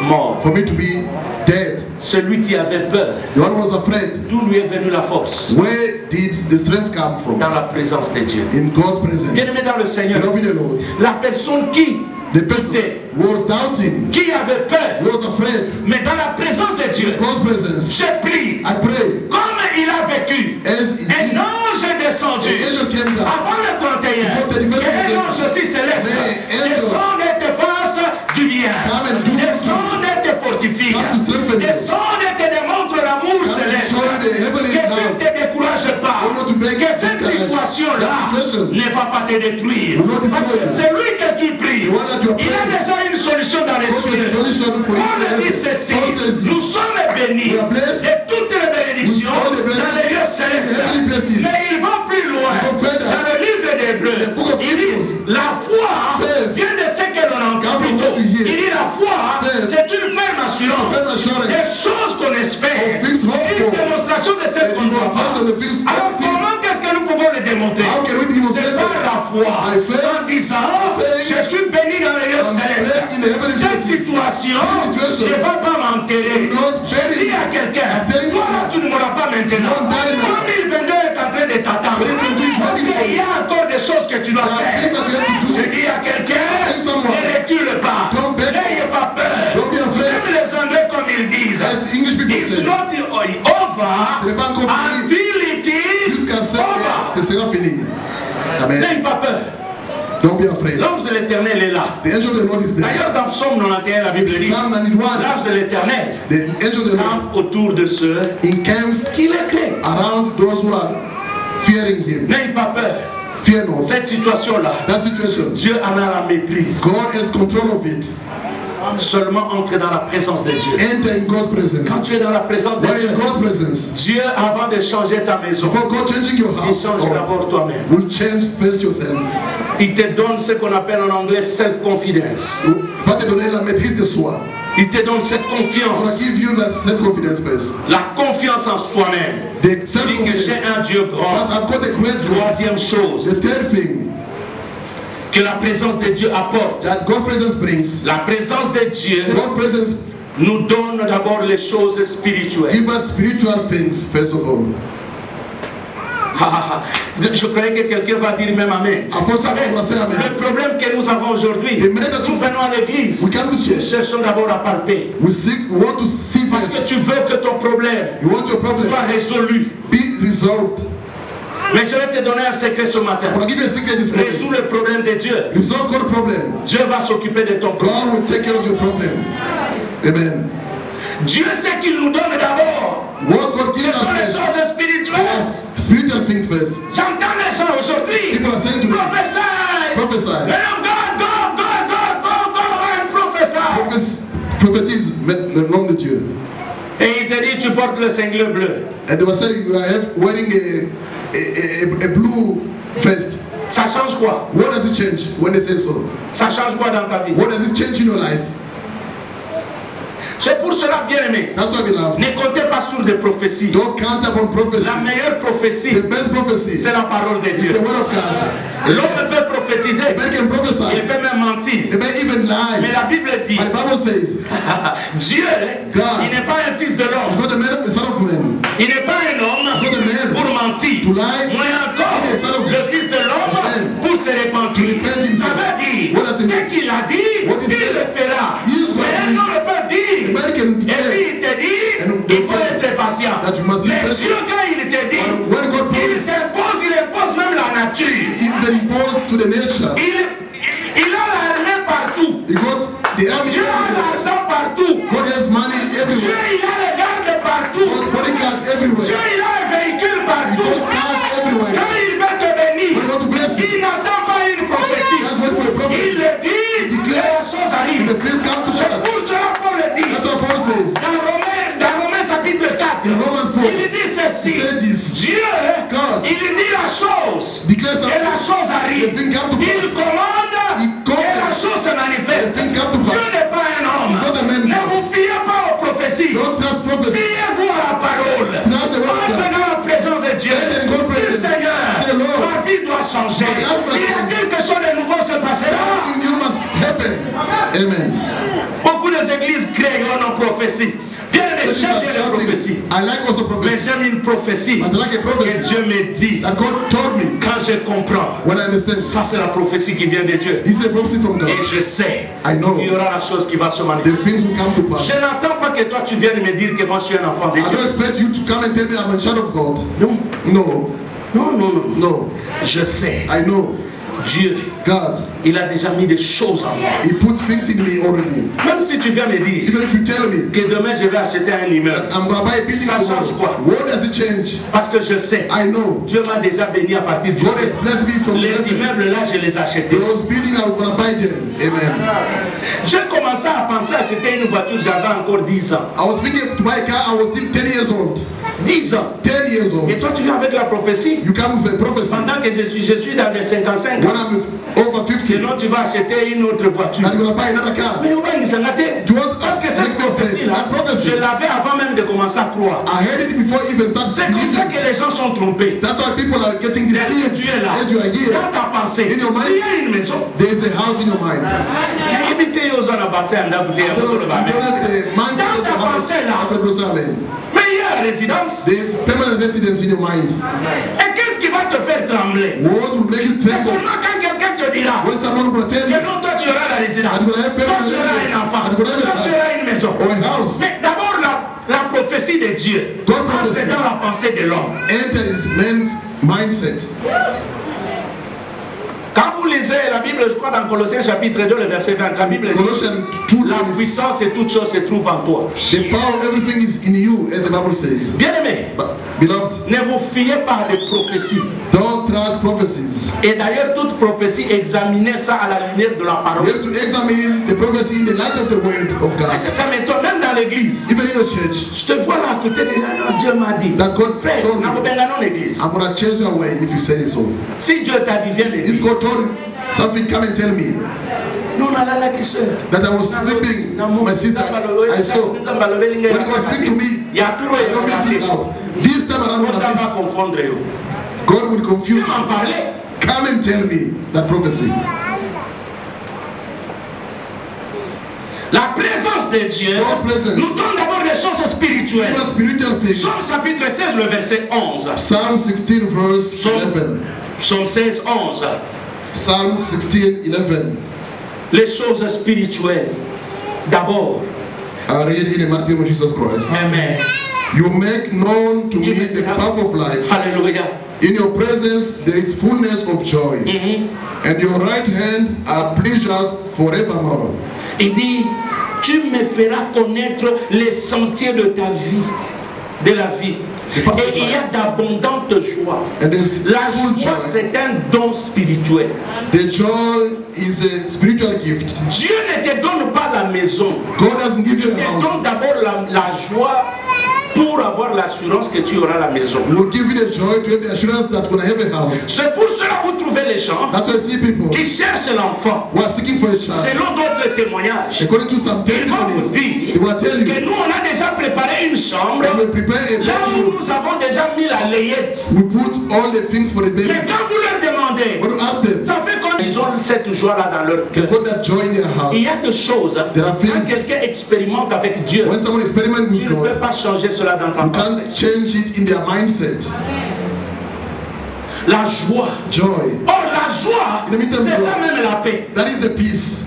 mort. for me to be dead. Celui qui avait peur, The one who was afraid, d'où lui est venue la force? where did the strength come from? Dans la présence de Dieu. In God's presence. Bien-aimé dans le Seigneur, Loving the Lord. la personne qui The person was doubting, qui avait peur, was afraid. mais dans la présence de Dieu, God's presence. j'ai pris, I pray comme il a vécu, as he un did. ange est The descendu angel came down. avant le 31, Before 31st et un ange aussi céleste Mais angel. descend et te fasse du bien, Come and do descend et te fortifie, Come to strengthen you. descend et te démontre l'amour Come to céleste, show you the heavenly que tu love. ne te décourages pas, Don't want to make que cette discouraged. situation-là That situation ne va pas te détruire, will not parce destroy que you. celui que tu pries, The one that you are il a praying. déjà une solution dans les God cieux. is solution for Paul dit you. ceci, Paul says this. nous sommes bénis We are blessed de toutes les bénédictions with all the blessings dans les lieux in célestes. heavenly places. Mais il va plus loin. He go further. Dans le livre d'Hébreux, The book of il dit, Hebrews. la foi Faith. vient de ce que l'on entend Come from plutôt. what you hear. Il dit, la foi, Faith. c'est une ferme assurance Firm assurance. des choses qu'on espère. Of things hoped Une for. démonstration de ce A qu'on doit voir. demonstration of things Alors unseen. comment est-ce que nous pouvons le démontrer? How can we demonstrate C'est par la foi. By faith. En disant, Saying, je suis béni dans les lieux I'm blessed célestes. in the heavenly Cette places. situation This situation ne va pas m'enterrer. will not bury Dis me. à quelqu'un, I'm telling toi là tu ne mourras pas maintenant. Don't die now. 2022 est en train de t'attendre. 2022 is Parce waiting for qu'il y a encore des choses que tu dois There are faire. things that you have to do. Je dis à quelqu'un, Tell someone. ne recule pas. Don't beg. N'ayez pas peur. Don't be afraid. Même les Anglais comme ils disent. As English people It's say, not over ce n'est pas encore fini. until it is Jusqu'à ce over. que ce sera fini. Amen. N'ayez pas peur. Don't be afraid. L'ange de l'Éternel est là. The angel of the Lord is there. D'ailleurs, dans Psaume 91, la Bible dit, Psalm 91, l'ange de l'Éternel the angel of the Lord campe autour de ceux encamps qui le craignent. around those who are fearing him. N'ayez pas peur. Fear not. Cette situation-là, That situation, Dieu en a la maîtrise. God has control of it. Seulement entrer dans la présence de Dieu. Enter in God's Quand presence. tu es dans la présence de When Dieu, in God's presence, Dieu, avant de changer ta maison, before God changing your il house, change God d'abord toi-même. will change first yourself. Il te donne ce qu'on appelle en anglais self-confidence. Va te donner la maîtrise de soi. Il te donne cette He will confiance, give you that self-confidence first. la confiance en soi-même. The Il dit que self-confidence. j'ai un Dieu grand. But I've got a great God. Troisième chose The third thing que la présence de Dieu apporte. that God's presence brings, La présence de Dieu God's presence nous donne d'abord les choses spirituelles. give us spiritual things first of all. Je croyais que quelqu'un va dire même Amen. Avant ça, on va dire Amen. Le problème que nous avons aujourd'hui, The minute that nous venons à l'église, we come to nous church, cherchons d'abord à palper. we want to see Parce que first. tu veux que ton problème You want your problem soit résolu. be resolved. Mais je vais te donner un secret ce matin. I want to give you a secret this morning. Résous le problème de Dieu. Resolve God's problem. Dieu va s'occuper de ton problème. God will take care of your problem. Amen. Dieu sait qu'il nous donne d'abord. What God Ce gives us sont les first. choses spirituelles. Spiritual things first. J'entends les gens aujourd'hui. People are saying to me, Prophesy. prophesy. Man of God, go and prophétise le nom de Dieu. Et il te dit tu portes le cinglet bleu. And they were saying you are wearing a blue vest. Ça change quoi? What does it change when they say so? Ça change quoi dans ta vie? What does it change in your life? C'est pour cela, bien aimé. That's why we love. Ne comptez pas sur des prophéties. Don't count upon prophecy. La meilleure prophétie, The best prophecy c'est la parole de is Dieu. the word of God. L'homme peut prophétiser, The man can prophesy. il peut même mentir. They may even lie. Mais la Bible dit, But the Bible says, Dieu, God, il n'est pas un fils de it's l'homme. not the son of man. Il n'est pas un homme It's not a man pour mentir. to lie. Moins encore, He is the son of le fils de l'homme man pour se repentir. to repent himself. Ça veut dire, What does it ce mean? qu'il a dit, What he il said, le fera. he is going Mais to do un homme peut dire, The man can et declare puis il te dit, and il faut tell être patient. that you must be Mais patient. Dieu, quand il te dit, When God il promises, s'impose, il impose même la nature. he even imposed to the nature. Il a l'armée partout. He got the army Dieu a everywhere. l'argent partout. God has money Dieu, everywhere. il a les gardes partout. God bodyguards Dieu, everywhere. il a les véhicules He partout. got cars everywhere. Quand il veut te bénir, When he wants to bless you, il n'attend pas une prophétie. that's what for the Il prophet. le dit, et declare, les choses arrivent. The things come to C'est pass. pour cela qu'on le dit. That's what Paul says. Dans Romains chapitre 4, In Romans 4, il dit ceci. he said this. Dieu, God il dit la chose. declares Et la something. chose arrive. The thing come to Il pass. commande He et la chose se manifeste. The things come to Dieu pass. n'est pas un homme. He's not a man. Ne vous fiez pas aux prophéties. Don't trust prophecy. Fiez-vous à la parole. Trust the word of God. Maintenant la présence de Dieu. Let the God Dis presence. Seigneur, Say, Lord, ma vie doit changer. my life must Il y a change. quelque chose de nouveau se passera. Something new must happen. Amen. Beaucoup d'églises créent en prophétie. Bien aimé, j'aime bien les prophéties. I like also Mais prophecy. j'aime une prophétie But I like a que prophecy Dieu me dit. that God told me Quand je comprends, when I understand. ça c'est la prophétie qui vient de Dieu. This is a prophecy from God. Et je sais, I know il y aura la chose qui va se the manifester. things will come to pass. Je n'attends pas que toi tu viennes me dire que moi je suis un enfant de I don't Dieu. expect you to come and tell me I'm a child of God. Non, No, non, non, non. no. Je sais, I know Dieu, God. il a déjà mis des choses en moi. He put things in me already. Même si tu viens me dire Even if you tell me que demain je vais acheter un immeuble, I'm gonna buy a building Ça change tomorrow, quoi? what does it change? parce que je sais, I know Dieu m'a déjà béni à partir du God has ciel. blessed me from Les heaven. immeubles là, je les ai achetés. Those buildings I'm gonna buy them. Amen. J'ai commencé à penser à acheter une voiture, j'avais encore 10 ans. I was thinking to buy a car. I was still 10 years old. 10 ans. 10 years old. Et toi, tu viens avec la prophétie. You come with a prophecy. Pendant que je suis dans les 55 When ans. I'm over 50, Sinon, tu vas acheter une autre voiture. I'm gonna buy another car. Mais on va y s'engager. You want Parce que to cette make me afraid? prophétie-là, That prophecy, je l'avais avant même de commencer à croire. I heard it before I even started C'est comme ça believing. que les gens sont trompés. That's why people are getting Dès que deceived tu es là, as you are here. dans ta pensée, In your mind, il y a une maison. there is a house in your mind. Habiter aux zones à bâtir un d'habiter You à don't Botolo Bamé. have the mind Dans of the ta house. pensée là, Amen. mais il y a la résidence. There is permanent residence in your mind. Et qu'est-ce qui va te faire trembler? What will make you C'est tremble? seulement quand quelqu'un te dira When someone will tell que you, non, toi tu auras la résidence, I'm gonna have toi permanent tu auras un residence, enfant, I'm gonna have a toi tu child, auras une maison. or a house. Mais d'abord la prophétie de Dieu God entre prophecy. dans la pensée de l'homme. Enter his man's mindset. Quand vous lisez la Bible, je crois dans Colossiens chapitre 2, le verset 20, la Bible dit Colossians 2, la puissance et toute chose se trouve en toi. the power of everything is in you, as the Bible says. Bien aimé, But, beloved, ne vous fiez pas des prophéties. don't trust prophecies. Et d'ailleurs, toute prophétie, examinez ça à la lumière de la You parole. have to examine the prophecy in the light of the word of God. C'est ça, mais toi, même dans l'église, Even in the church, je te vois là à côté des gens, non, Dieu m'a dit. that God Frère, told n'a me, pas dans l'église. I'm going to change your way if you say so. Si Dieu t'a dit, viens If l'église. God told you something, come and tell me Nous, on a là qui sœur. that I was sleeping with my sister. I saw. When God speak to me, il y a toujours I don't miss it out. This time around, when I miss, confondre. God will Tu confuse you. m'en parler. Come and tell me that prophecy. La présence de Dieu God's presence. nous donne d'abord des choses spirituelles. Give us spiritual things. Psaume chapitre 16, le verset 11. Psalm 16, verse 11. Psaume 16, 11. Psalm 16, 11. Les choses spirituelles. D'abord. I read in the Matthew of Jesus Christ. Amen. You make known to me the path of life. Alléluia. In your presence there is fullness of joy. And your right hand are pleasures forevermore. Il dit, tu me feras connaître les sentiers de ta vie, de la vie. Et il y a d'abondantes joies. And there's La full joie, joy. c'est un don spirituel. The joy is a spiritual gift. Dieu ne te donne pas la maison. God doesn't give you Il a te house. donne d'abord la joie pour avoir l'assurance que tu auras la maison. He will give you the joy to have the assurance that when I have a house. C'est pour cela que vous trouvez les gens That's why I see people qui cherchent l'enfant. who are seeking for a child. Selon d'autres témoignages, According to some ils vont vous testimonies, dire they will tell que you nous on a déjà préparé une chambre that we prepare a là où bedroom. nous avons déjà mis la layette. We put all the things for the baby. Mais quand vous leur demandez, When you ask them, ça fait qu'ils ont cette joie-là dans leur they cœur. got that joy in their heart. Il y a des choses, There are quand things- quelqu'un expérimente avec Dieu, When someone experiments tu with ne peux God, pas changer cela dans ta you pensée. can't change it in their mindset. La joie. Joy. Or la joie, In the meantime, c'est joy. ça même la paix. That is the peace.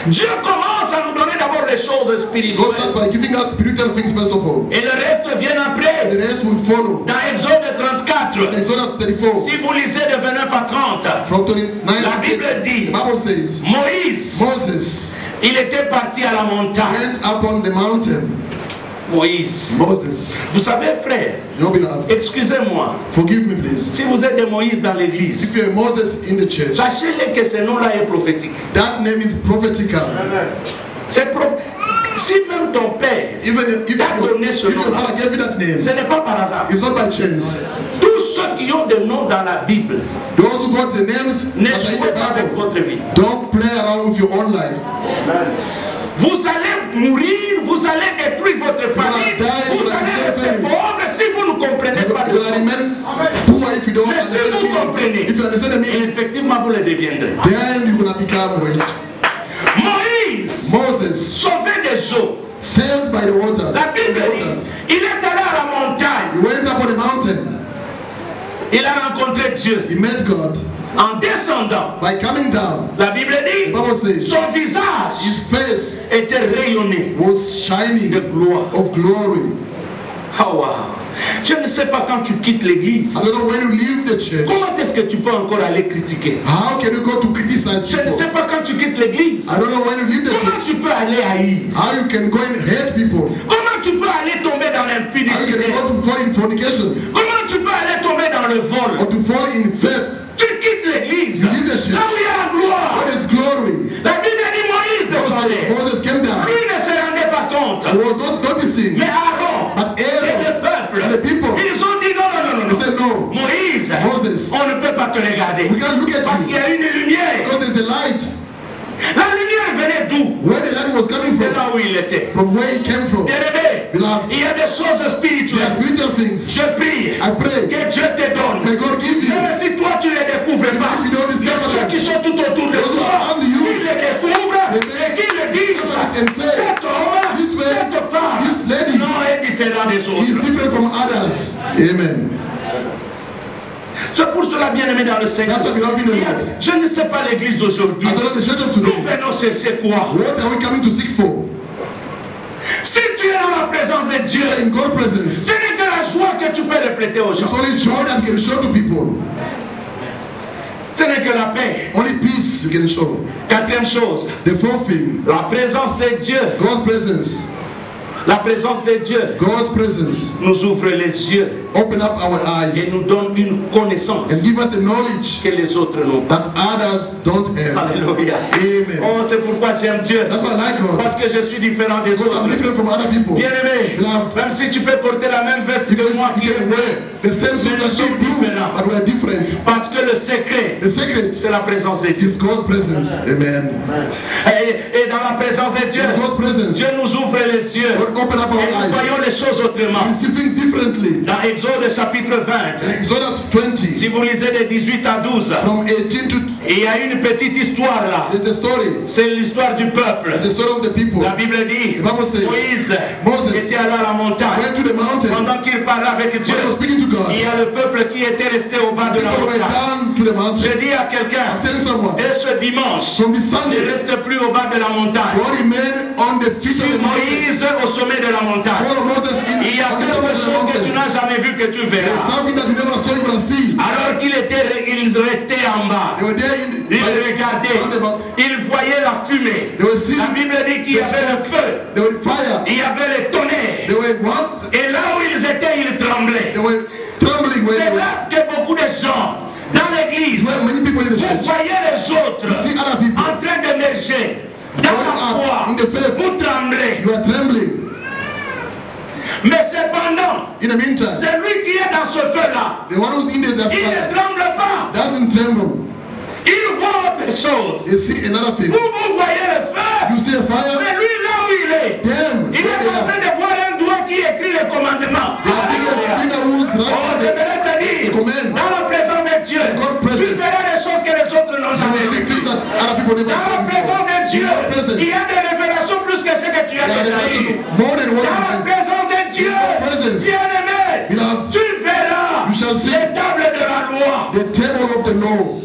Dieu commence à nous donner d'abord les choses God spirituelles. starts by giving us spiritual things first of all. Et le reste vient après. The rest will follow. Dans Exode 34, Exodus 34, si vous lisez de 29 à 30, from 29 la Bible the dit, Bible says, Moïse, Moses il était parti à la montagne. went up on the mountain. Moïse. Moses, Vous savez, frère, your beloved, excusez-moi, forgive me please. si vous êtes de Moïse dans l'église, If you're Moses in the church, sachez-le que ce nom-là est prophétique. that name is prophetical. C'est Si même ton père Even if t'a donné ce your nom-là, father gave you that name, ce n'est pas par hasard. it's not by chance. Tous ceux qui ont des noms dans la Bible, Those who got the names ne that are in jouez pas avec the Bible, votre vie. don't play around with your own life. Vous allez mourir, vous allez détruire votre famille, vous allez rester pauvre si vous ne comprenez pas You le will remain sens. poor if you don't Mais si understand the vous meaning. comprenez, If you understand the et meaning, effectivement vous le deviendrez. then you're gonna become rich. Moïse Moses, sauvait des eaux. sailed by the waters. La Bible The dit, waters. il est allé à la montagne, He went up on the mountain. il a rencontré Dieu. He met God. En descendant, By coming down, la Bible dit, the Bible says, son visage his face était rayonné was shining de gloire. of glory. Oh wow. Je ne sais pas quand tu quittes l'église, I don't know when you leave the church, comment est-ce que tu peux encore aller critiquer? how can you go to criticize Je ne sais people? pas quand tu quittes l'église, I don't know when you leave the comment church, tu peux aller haïr? how you can go and hate people, Comment tu peux aller tomber dans how you l'impudicité? can go to fall in fornication, Comment tu peux aller tomber dans le vol? or to fall in theft. Tu quittes l'église, You leave the church. là où il y a la gloire. What is glory? La Bible dit Moïse descendait. Moses came down. Lui ne se rendait pas compte. He was not noticing. Mais Aaron But et Aaron le peuple, and the people, ils ont dit non, non, non, they non. said no. Moïse, Moses, on ne peut pas te regarder. we can't look at Parce qu'il y you a une lumière. because there's a light. La lumière venait d'où? Where the light was coming C'est from, là où il était. from where it came from. Bien-aimé, Beloved, il y a des choses there are spirituelles. spiritual things. Je prie I pray, que Dieu te donne. may God give you. Même si toi tu ne les découvres pas, If you don't mais discover ceux them, qui sont tout autour de those who toi, are around you, qui les découvrent et qui le disent, and say, cet homme, this man, cette femme, this lady, non, est différent des he is autres. different from others. Amen. C'est pour cela, bien aimé dans le Seigneur. That's why we love you, Lord. Je ne sais pas l'église d'aujourd'hui. I don't know the church of Nous today. venons chercher quoi? What are we coming to seek for? Si tu es dans la présence de Dieu, In God's presence, ce n'est que la joie que tu peux refléter aux it's gens. only joy that you can show to people. Ce n'est que la paix. Only peace you can show. Quatrième chose, The fourth thing, la présence de Dieu. God's presence. La présence de Dieu God's presence. nous ouvre les yeux Open up our et eyes nous donne une connaissance and give us the knowledge que les autres n'ont pas. that others don't have. Alléluia. Amen. Oh, c'est pourquoi j'aime Dieu. That's why I like God. Parce que je suis différent des Because I'm autres. different from other people. Bien-aimé, Beloved, même si tu peux porter la même veste even que moi if qui you est can bleu, wear the same suit Mais nous as sommes blue, différents. but we are different. parce que le secret, The secret c'est la présence de Dieu. is God's presence. Amen. Et dans la présence de Dieu, In God's presence, Dieu nous ouvre les yeux God open up our et nous eyes. voyons les choses autrement. We see things differently. Dans Exode chapitre 20, In Exodus 20, si vous lisez de 18 à 12, from 18 to, il y a une petite histoire là. there's a story. C'est l'histoire du peuple. It's the story of the people. La Bible dit, The Bible says, Moïse Moses était allé à la montagne. went to the mountain. Pendant qu'il parlait avec Dieu, When he was speaking to God, il y a le peuple qui était resté au bas de la people went montagne. down to the mountain. Je dis à quelqu'un, Tell someone, dès ce dimanche, from this ne Sunday, reste plus au bas de la montagne. God remained on the feet of Sur the mountain. Moïse au sommet de la montagne. Follow Moses in Il y a on the top quelque of the chose que tu mountain. n'as jamais vu que tu There's verras. something that you never saw, you gonna see. Alors qu'il restait en bas. They were there in Il on the regardait, mountain. il voyait la fumée. They were seeing, La Bible dit qu'il y avait le feu, they were fire. il y avait le tonnerre. They were what? Et là où ils étaient, ils tremblaient. They were trembling when they C'est were. là que beaucoup de gens dans l'église Where many people people in the Vous church. voyez les autres You see other people. en train d'émerger dans Going la up foi. in the faith. Vous tremblez. You are trembling. Mais cependant, In the meantime, celui qui est dans ce feu-là, the one who's in that il ne fire tremble pas. doesn't tremble. Il voit autre chose. You see another thing. Vous voyez le feu. You see the fire. Mais lui, là où il est, Them. il est en train de voir un doigt qui écrit les commandements. They are seeing a finger who's Oh, right. j'aimerais te dire, Command. dans la présence de Dieu, God tu presence. verras des choses que les autres n'ont You jamais will see vues. things that other people never Dans la saw présence before. de Dieu, In your presence. il y a des révélations plus que ce que tu as There are déjà revelation eu. more than what Dans la you have. présence de Dieu, your presence. bien-aimé, Beloved, tu verras you shall see les tables de la loi. the table of the law.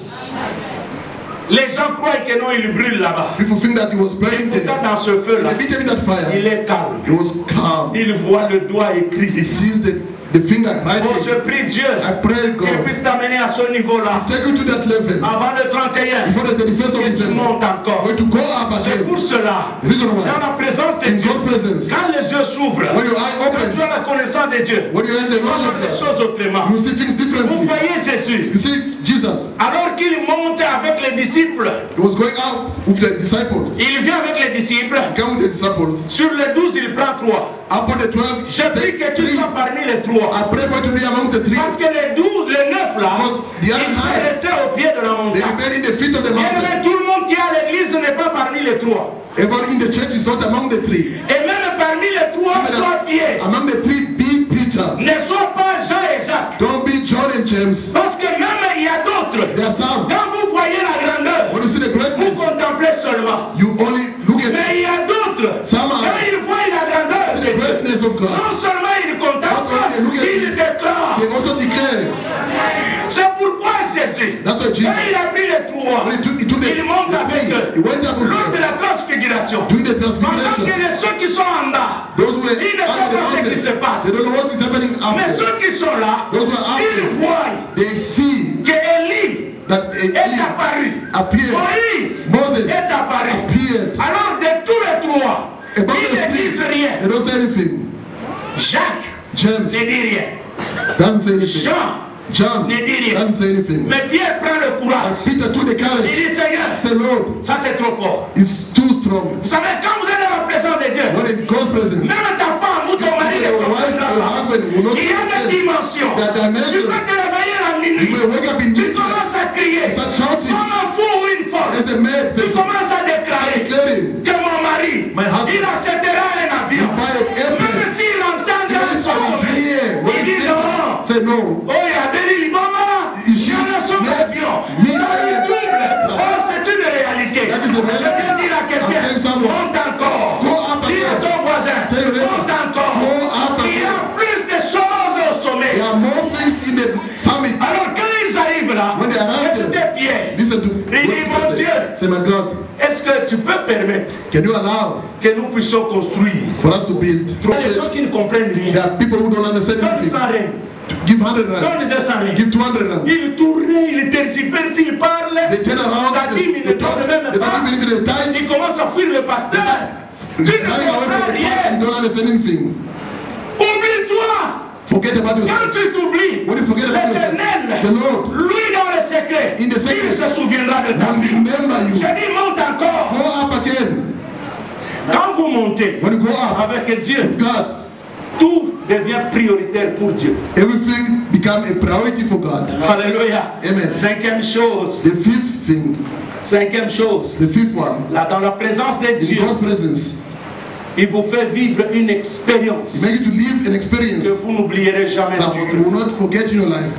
Les gens croient que non, il brûle là-bas. People think that he was burning there. Pourtant, dans ce In feu-là, the meeting in that fire, il est calme. he was calm. Il voit le doigt He écrit. sees the finger Oh, writing. je prie Dieu I pray qu'il God, puisse t'amener à ce niveau-là. take you to that level Avant le 31, before the 31st of que tu December. montes encore. For you to go up C'est again. pour cela, The reason dans why, la présence de in Dieu, God's presence, quand les yeux s'ouvrent, when your eye quand tu opens, as la connaissance de Dieu, when you have the tu knowledge vois of les God, choses autrement. you will see things Vous differently. voyez Jésus, You see Jesus, alors qu'il monte avec les disciples, he was going out with the disciples. il vient avec les disciples, He came with the disciples. sur les 12, il prend 3. Upon the 12, Je prie que tu three. sois parmi les 3. I pray for you to be amongst the three. Parce que les 12, les 9 là, Because the ils other sont nine, restés au pied de la they montagne. remain in the feet of the Bien mountain. aimé, tout le monde qui est à l'église n'est pas parmi les 3. Everyone in the church is not among the three. Et même parmi les 3, sois pied. Among the three, be Peter. Ne sois pas Jean et Jacques. Don't be John and James. Parce que même il y a d'autres. There are some. Quand vous voyez la grandeur, When you see the vous greatness, contemplez seulement. you only look at Mais il y a d'autres. some Quand others. ils voient la grandeur See de the Dieu, greatness of God. non seulement ils contemplent, Not only look at ils it, déclarent. They also declare. C'est pourquoi Jésus, That's why quand Jesus, il a pris les 3, when he took il monte avec the eux. three, he went up with Lors de them, la transfiguration, doing the pendant transfiguration. que les ceux qui sont en bas, Those who were ils ne under savent the pas ce qui se mountain, passe. they don't know what is happening up Mais there. ceux qui sont là, Those who are up ils there, voient they see que Élie that est Eli apparu. appeared, Moïse Moses est apparu. appeared. Alors de tous les 3, About ils the ne disent three, rien. they don't say anything. Jacques James ne dit rien. doesn't say anything. Jean John ne dit rien. doesn't say anything. Mais Pierre prend le courage. Peter took the Il courage. dit Seigneur, Say, Lord, ça c'est trop fort. it's too strong. Vous savez, quand vous êtes dans la présence de Dieu, When in God's presence, même ta femme ou ton mari ne your wife comprendra or your pas. husband will not Il y a des understand. dimensions. There are Tu dimensions. peux te réveiller la You minuit. may wake up in Tu midnight, commences à crier. start shouting Comme un fou ou une folle. as a mad Tu person, commences à déclarer declaring, que mon mari, My husband, il achètera un avion. will buy an airplane. Même s'il entend Even dans if son I sommeil, hear what il is dit non. say no. Oh, il y a Béli Libama. Il Il y a un son mais- avion. mais- Ça lui double. Oh, c'est une réalité. That is a Je reality. viens dire à I'm quelqu'un, telling someone, monte encore. go up Dis à again. ton voisin, Tell your neighbor, monte encore. go up Il y a again. plus de choses au sommet. There are more things in the summit. Alors quand ils arrivent là, When they arrive écoutez there, Pierre, listen to Il dit, what mon Peter Dieu. said. Say, my God, est-ce que tu peux permettre can you allow que nous puissions construire? for us to build? Il y a des gens qui ne comprennent There rien. are people who don't understand Donne anything. 100 règles, Give 100 rand. donne 200 règles. Give 200 rand. Il tourne, il tergiverse, il parle. They turn around. Ça dit, mais They ne donne même don't pas. even give it a time. Il commence à fuir le pasteur. Tu ne Running away comprends from the rien. you don't understand anything. Oublie-toi. Forget about Quand yourself. tu t'oublies, When you forget about yourself, l'Éternel, the Lord lui dans le secret, In the secret, il se souviendra de ta will vie. remember Je you. dis, monte encore. Go up again. Quand vous montez When you go up avec Dieu, with God, tout devient prioritaire pour Dieu. everything become a priority for God. Alléluia. Amen. Cinquième chose. The fifth thing, Cinquième chose. the fifth one, Là, dans la présence de in Dieu, God's presence, il vous fait vivre une it expérience makes you to live an experience que vous n'oublierez jamais dans that votre you vie. will not forget in your life.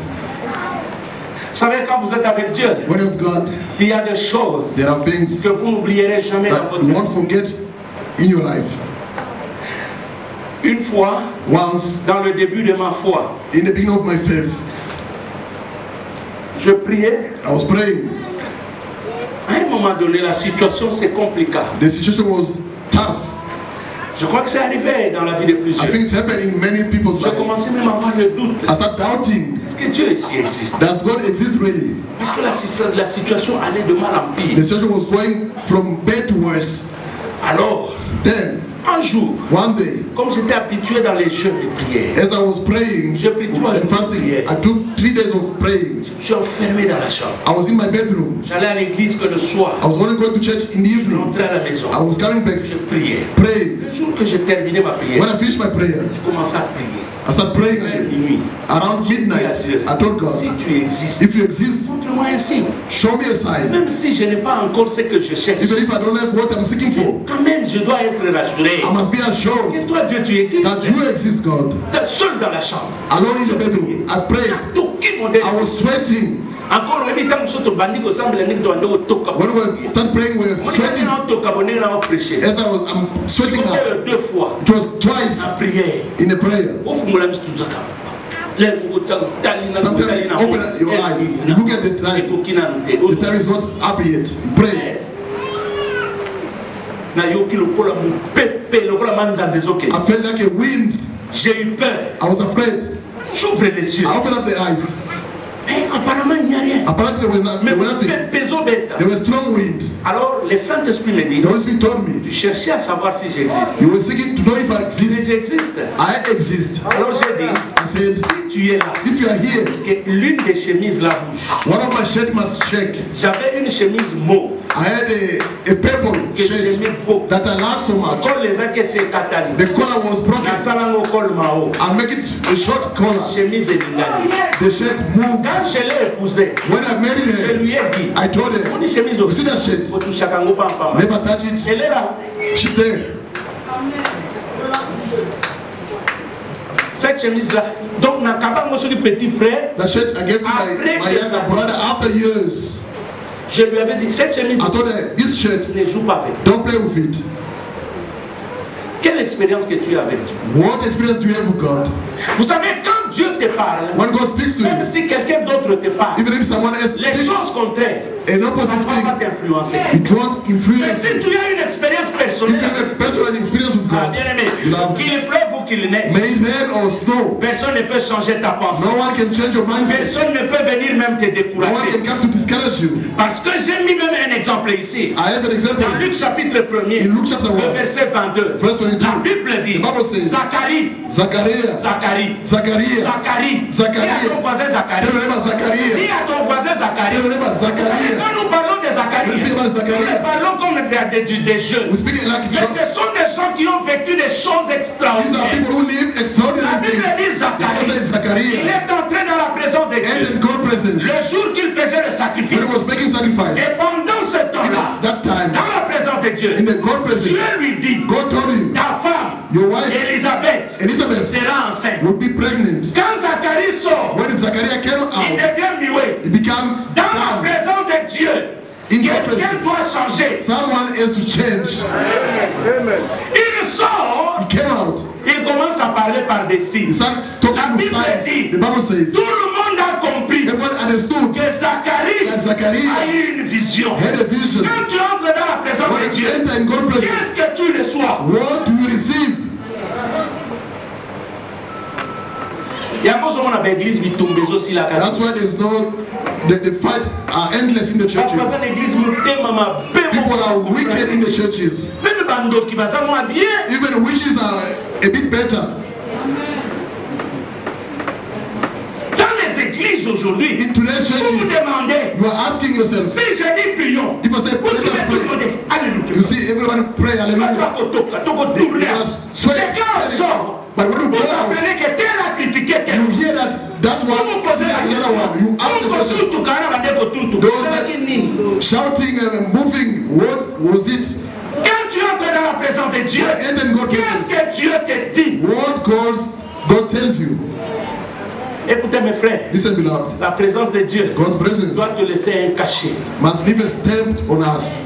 Vous savez, quand vous êtes avec Dieu, When you have God, il y a des choses there are things que vous n'oublierez jamais dans that votre you vie. won't forget in your life. Une fois, Once, dans le début de ma foi, in the beginning of my faith, je priais. I was praying. À un moment donné, la situation s'est compliquée. The situation was tough. Je crois que c'est arrivé dans la vie de I plusieurs. think it's happened in many people's J'ai lives. commencé même à avoir le doute. I start doubting, Est-ce que Dieu ici existe? does God exist really? Parce que la situation allait de mal en The pire. situation was going from bad to worse. Alors, Then, Un jour, one day, comme j'étais habitué dans les jeûnes et prières, as I was praying j'ai pris 3 jours and de fasting, prière. I took 3 days of praying. Je suis enfermé dans la chambre. I was in my bedroom. J'allais à l'église que le soir. I was only going to church in the Je evening. rentrais à la maison. I was coming back, Je priais. praying. Le jour que j'ai terminé ma prière, When I finished my prayer, je commençais à prier. I started praying Vers again. minuit. Around midnight, I told Si God, tu existes, if you exist, montre-moi un signe. show me a sign. Même si je n'ai pas encore ce que je cherche, Even if I don't have what I'm seeking for, quand même je dois être rassuré. I must be assured Et toi, Dieu, tu existes. that you exist, God. Seul dans la chambre. Alone in the bedroom, I prayed. I was sweating. Encore une fois, When we start praying, we were sweating. As I'm sweating now. 2 fois. It was twice in a prayer. Sometimes you open up your eyes, you look at the time. The time is not up yet. You pray. I felt like a wind. J'ai eu peur. I was afraid. J'ouvre les yeux. I opened up the eyes. Mais apparemment il n'y a rien. Apparently there was nothing. There was strong wind. Alors le Saint-Esprit me dit, The Holy Spirit told me, tu cherchais à savoir si j'existe. you were seeking to know if I Mais exist. j'existe. I exist. Alors j'ai dit, I said, si tu es là, if you are here, que l'une des chemises là bouge. one of my shirts must shake. J'avais une chemise mauve. I had a purple shirt that I love so much. Col les que c'est Catani. The collar was broken. La salango col mao. I make it a short collar. Chemise et lingani. The shirt moved. Quand je l'ai épousée, When I married je her, lui ai dit, I told her, on chemise you au see that shirt? faut toucher à Kango Pampa. Never touch it. Elle est là. She's there. Cette chemise là. Donc nakaba moi sur petit frère. That shirt I gave to my younger brother after years. Je lui avais dit, cette chemise, I told her, this shirt, ne joue pas avec. don't play with it. Quelle expérience que tu as avec Dieu? What experience do you have with God? Vous savez, quand Dieu te parle, When God speaks to même you, si quelqu'un d'autre te parle, even if someone else les speaks, choses contraires, an ça opposite ne va pas thing, t'influencer. it won't Mais influence si you. tu as une expérience If you personnelle, have a personal experience with God, bien aimé, you love qu'il pleuve ou qu'il neige, may it rain or snow, personne ne peut changer ta pensée. no one can change your mindset. Personne ne peut venir même te No one décourager. can come to discourage you. Parce que j'ai mis même un exemple ici. I have an example Dans Luc chapitre 1er, in Luke chapter le 1, verset 22. verse 22. La Bible dit, The Bible says, Zacharie, Zachariah, Zacharie, Zachariah, Zacharie. Zachariah. Dis à ton voisin Zacharie. tell me about Dis Zachariah, à ton voisin Zacharie. tell me about Zachariah. Quand nous parlons de Zacharie, We speak about Zachariah. nous parlons comme des jeunes. We speak it like Mais church. ce sont des gens qui ont vécu des choses These are extraordinaires. people who live La extraordinary Bible things. dit The Bible says Il Zachariah est entré dans la présence de entered Dieu. God's presence Le jour qu'il faisait le when sacrifice. he was making sacrifice. Et pendant ce temps-là, That time, dans la présence de Dieu, in the God presence, Dieu lui dit, God told him, ta femme, your wife, Élisabeth, Elizabeth, sera enceinte. will be pregnant. Quand Zacharie sort, When Zachariah came il out, devient muet. he became Dans la dumb. présence de Dieu, In God quelqu'un presence, doit changer. someone has to change. Il sort, He came out. il commence à parler par des He signes. started La talking with Bible signs. dit, The Bible says, tout le monde a compris everyone understood que Zacharie that a Zachariah eu une vision. had a vision. Quand tu entres dans la présence When de you Dieu, enter in God's qu'est-ce presence, que tu reçois? what do you receive? Il y a encore on a l'église qui tombe aussi la That's why there's no, the fight are endless in the churches. People are wicked in the churches. Même bando qui va ça moi bien. Even witches are a bit better. Dans les églises aujourd'hui, In today's vous vous churches, demandez, you are asking yourself, si je dis prions, if I say, vous let trouvez us tout le monde pray, est alléluia. you see everyone pray, hallelujah. But when you Vous go out, apprenez que tel a critiqué you tel. hear that Vous one, vous posez la that's question. another one. You ask the Vous question, tout quand on a dit tout. Those shouting and moving, what was it? Quand tu entres dans la présence de Dieu, And then God qu'est-ce tells que Dieu te dit? what God tells you. Écoutez mes frères, Listen, beloved, la présence de Dieu God's presence doit te laisser un cachet. must leave a stamp on us.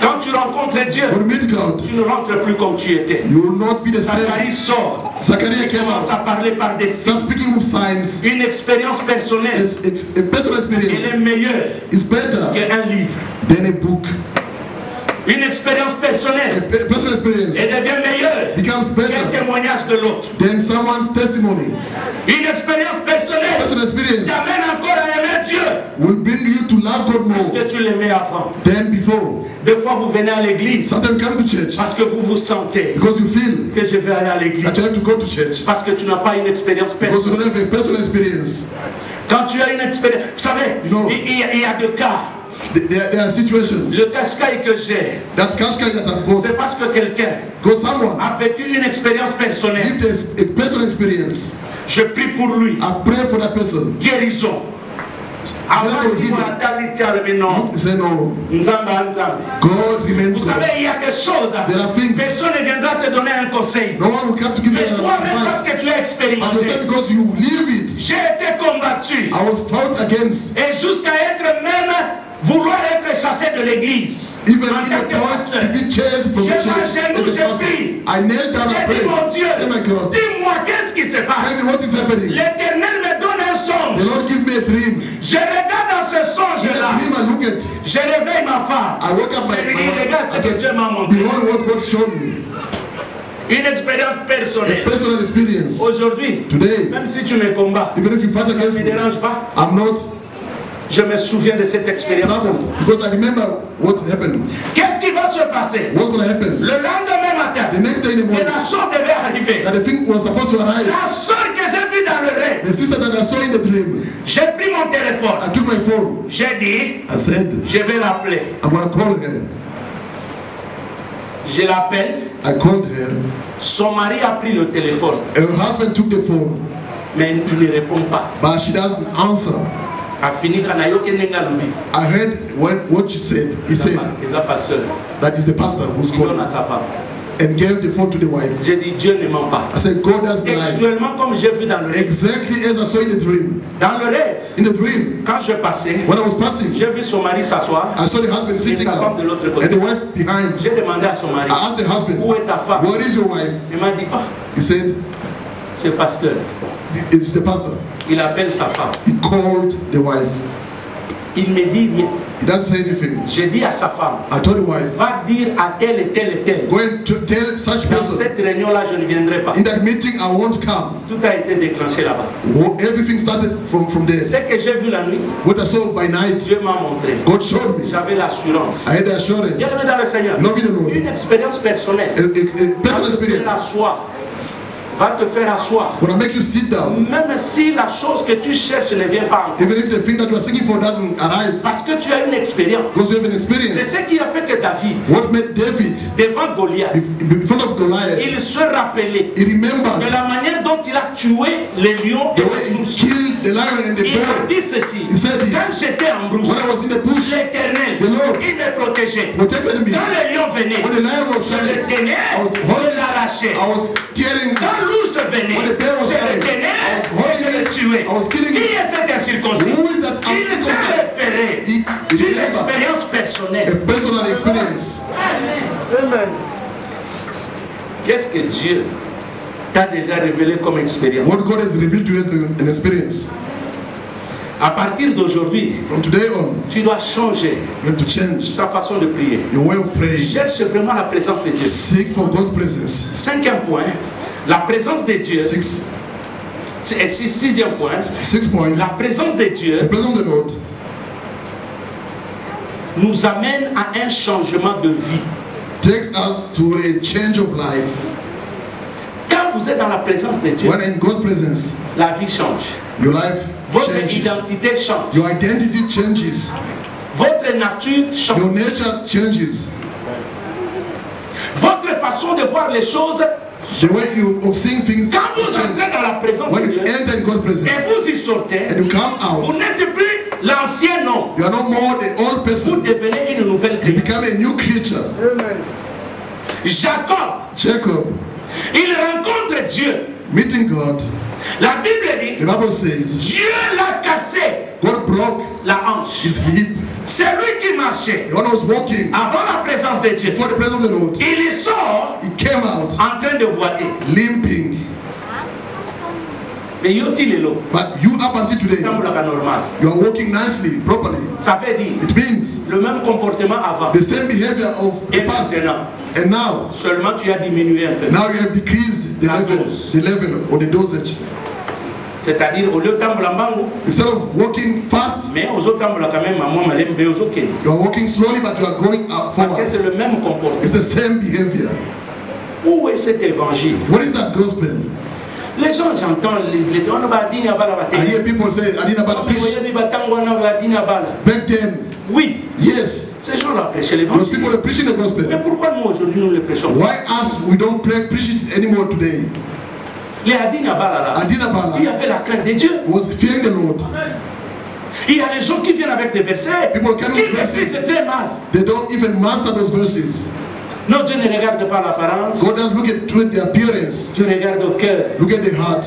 Quand tu rencontres Dieu, When you meet God, tu ne rentres plus comme tu étais. you will not be the Zacharie same. sort, Zachariah il came commence à out, parler par des signes. start speaking with signs. Une expérience personnelle, It's a personal elle est experience. meilleure It's better qu'un livre. than a book. Une expérience A personnelle, personal experience elle devient meilleure becomes qu'un better témoignage de l'autre. than someone's testimony. Une expérience personnelle Personal experience t'amène encore à aimer Dieu will bring you to love God parce more que tu l'aimais avant. than before before. Des fois, vous venez à l'église Sometimes you come to church parce que vous vous sentez because you feel que je vais aller à l'église. that you have to go to church Parce que tu n'as pas une expérience because you personnelle. don't have a personal experience. Quand tu as une expérience, vous savez, No. il y a deux cas. There are situations Le cache-caille que j'ai, that Kashkai that I've got c'est parce que quelqu'un because someone a vécu une expérience personnelle. lived a personal experience. Je prie pour lui. I pray for that person. Guérison. Avant Miracle de healing. non. Say no. Nzamba, Nzamba. God remains Vous God. savez, il y a des choses. There are things. Personne ne viendra te donner un conseil. No one will come to give you Mais an toi-même, parce advice. que tu as But expérimenté, yourself because you live it. j'ai été combattu. I was fought against. Et jusqu'à être même, vouloir être chassé de l'église. Even En in tant the que point to pasteur. be chased from the J'ai church. marché, nous, As a j'ai pastor. pris. I knelt down and J'ai dit, prayed. mon Dieu, Say, my God, dis-moi, qu'est-ce qui se tell passe? me what is happening. L'Éternel me donne un The songe. Lord give me a dream. Je regarde dans ce In songe-là. the dream I look at. Je réveille ma femme. I woke up my Je lui dis, regarde ce I que thought, Dieu m'a montré. behold what God showed me. Une expérience A personnelle. personal experience. Aujourd'hui, Today, même si tu me combats, even if you fight ça ne against me me, dérange pas. I'm not Je me souviens de cette expérience. troubled because I remember what happened. Qu'est-ce qui va se passer? What's going to happen? Le lendemain matin, The next day in the et morning, la chose devait arriver. that the thing was supposed to arrive. La soeur que j'ai vue dans le rêve, The sister that I saw in the dream, j'ai pris mon téléphone. I took my phone. J'ai dit, I said, je vais l'appeler. I'm going to call her. Je l'appelle. I called her. Son mari a pris le téléphone, Her husband took the phone, mais il ne répond pas. but she doesn't answer. A fini quand na yoke nenga lubi. I heard what she said. He said, Eza pasteur. that is the pastor who's Il donne calling, à sa femme. and gave the phone to the wife. J'ai dit, Dieu ne ment pas. I said, God doesn't lie. Textuellement, comme j'ai vu dans le rêve. Exactly as I saw in the dream. Dans le rêve, In the dream, quand je passais, when I was passing, j'ai vu son mari s'asseoir I saw the husband et sitting sa femme de down l'autre and côté. the wife behind. J'ai demandé à son mari, I asked the husband, où est ta femme? what is your wife? Il m'a dit, oh, He said, c'est pasteur. it's the pastor. Il appelle sa femme. He called the wife. Il me dit rien. He doesn't say anything. J'ai dit à sa femme, I told the wife, va dire à tel et tel et tel. go and tell such Dans person, cette réunion-là, je ne viendrai pas. in that meeting I won't come. Tout a été déclenché là-bas. Everything started from there. Ce que j'ai vu la nuit, What I saw by night, Dieu m'a montré. God showed me. J'avais l'assurance. I had the assurance. Bienvenue dans le Seigneur. Love in the Lord. Une expérience personnelle. A personal Va te experience. faire asseoir. Va te faire asseoir. Gonna make you sit down. Même si la chose que tu cherches ne vient pas encore. Even if the thing that you are seeking for doesn't arrive, Parce que tu as une expérience. because you have an C'est experience. ce qui a fait que David, What made David, devant Goliath, in front of il Goliath, se rappelait he remembered de la manière dont il a tué les lions et the way les he ours. killed the lion and the Il a bear. dit ceci. He said this. Quand j'étais en brousse, When I was in the bush, l'Éternel, the Lord il me protégeait. protected me. Quand le lion venait, When the lion was je le coming, tenais, I was je holding, l'arrachais. I was tearing Quand it. l'ours venait, When the bear was je le coming, tenais I was et holding je le it. tuais. I was killing Qui it. est cet incirconcis? Who is that Il s'est uncircumcised? référé He d'une remembered expérience a personnelle. personal experience. Qu'est-ce que Dieu t'a déjà révélé comme expérience? What God has revealed to us as an experience. À partir d'aujourd'hui, From today on, tu dois changer you have to change ta façon de prier. your way of praying. Cherche vraiment la présence de Dieu. Seek for God's presence. Cinquième point, la présence de Dieu. Sixième point, Sixth point, la présence de Dieu the presence of the Lord nous amène à un changement de vie. takes us to a change of life. Quand vous êtes dans la présence de Dieu, When in God's presence, la vie change. your life Votre changes. identité change. Your identity changes. Votre nature change. Your nature changes. Votre façon de voir les choses. The way you of seeing things Quand vous change. entrez dans la présence When de you Dieu enter in God's et presence vous y sortez, and you come vous out, n'êtes plus l'ancien homme. you are no more the old Vous person. devenez une nouvelle You créature. become a new creature. Jacob, Jacob, il rencontre Dieu. meeting God, La Bible dit, the Bible says, Dieu l'a cassé God broke la hanche. his hip. C'est lui qui marchait The one who was walking avant la présence de Dieu. before the presence of the Lord, Il sort he came out en train de boiter. limping. Mais yoti lelo, But you up until today, semblaka normal. you are walking nicely, properly. Ça veut dire It means le même comportement avant. the same behavior of Et the past. maintenant, And now, seulement tu as diminué un peu. now you have decreased the La level, dose. the level or the dosage. C'est-à-dire, au lieu de tambolambango, instead of walking fast, mais aux autres tambola quand même, maman malembe aux autres. you are walking slowly, but you are going up Parce que forward. c'est le même comportement. It's the same behavior. Où est cet évangile? What is that gospel? Les gens, j'entends les gens, on va dire, I hear people say, I didn't about preach. Back then, oui, yes, ces gens-là prêchaient those l'évangile. people are preaching the Mais gospel. pourquoi nous aujourd'hui nous le prêchons? Why us, we don't preach it anymore today? Les Adina Bala là, Adina Bala il y avait la crainte de Dieu. was fearing the Lord. Il y a les gens qui viennent avec des versets People come qui with verses. maîtrisent très mal. They don't even master those verses. Non, Dieu ne regarde pas l'apparence. God doesn't look at the appearance, Dieu regarde au cœur. look at the heart.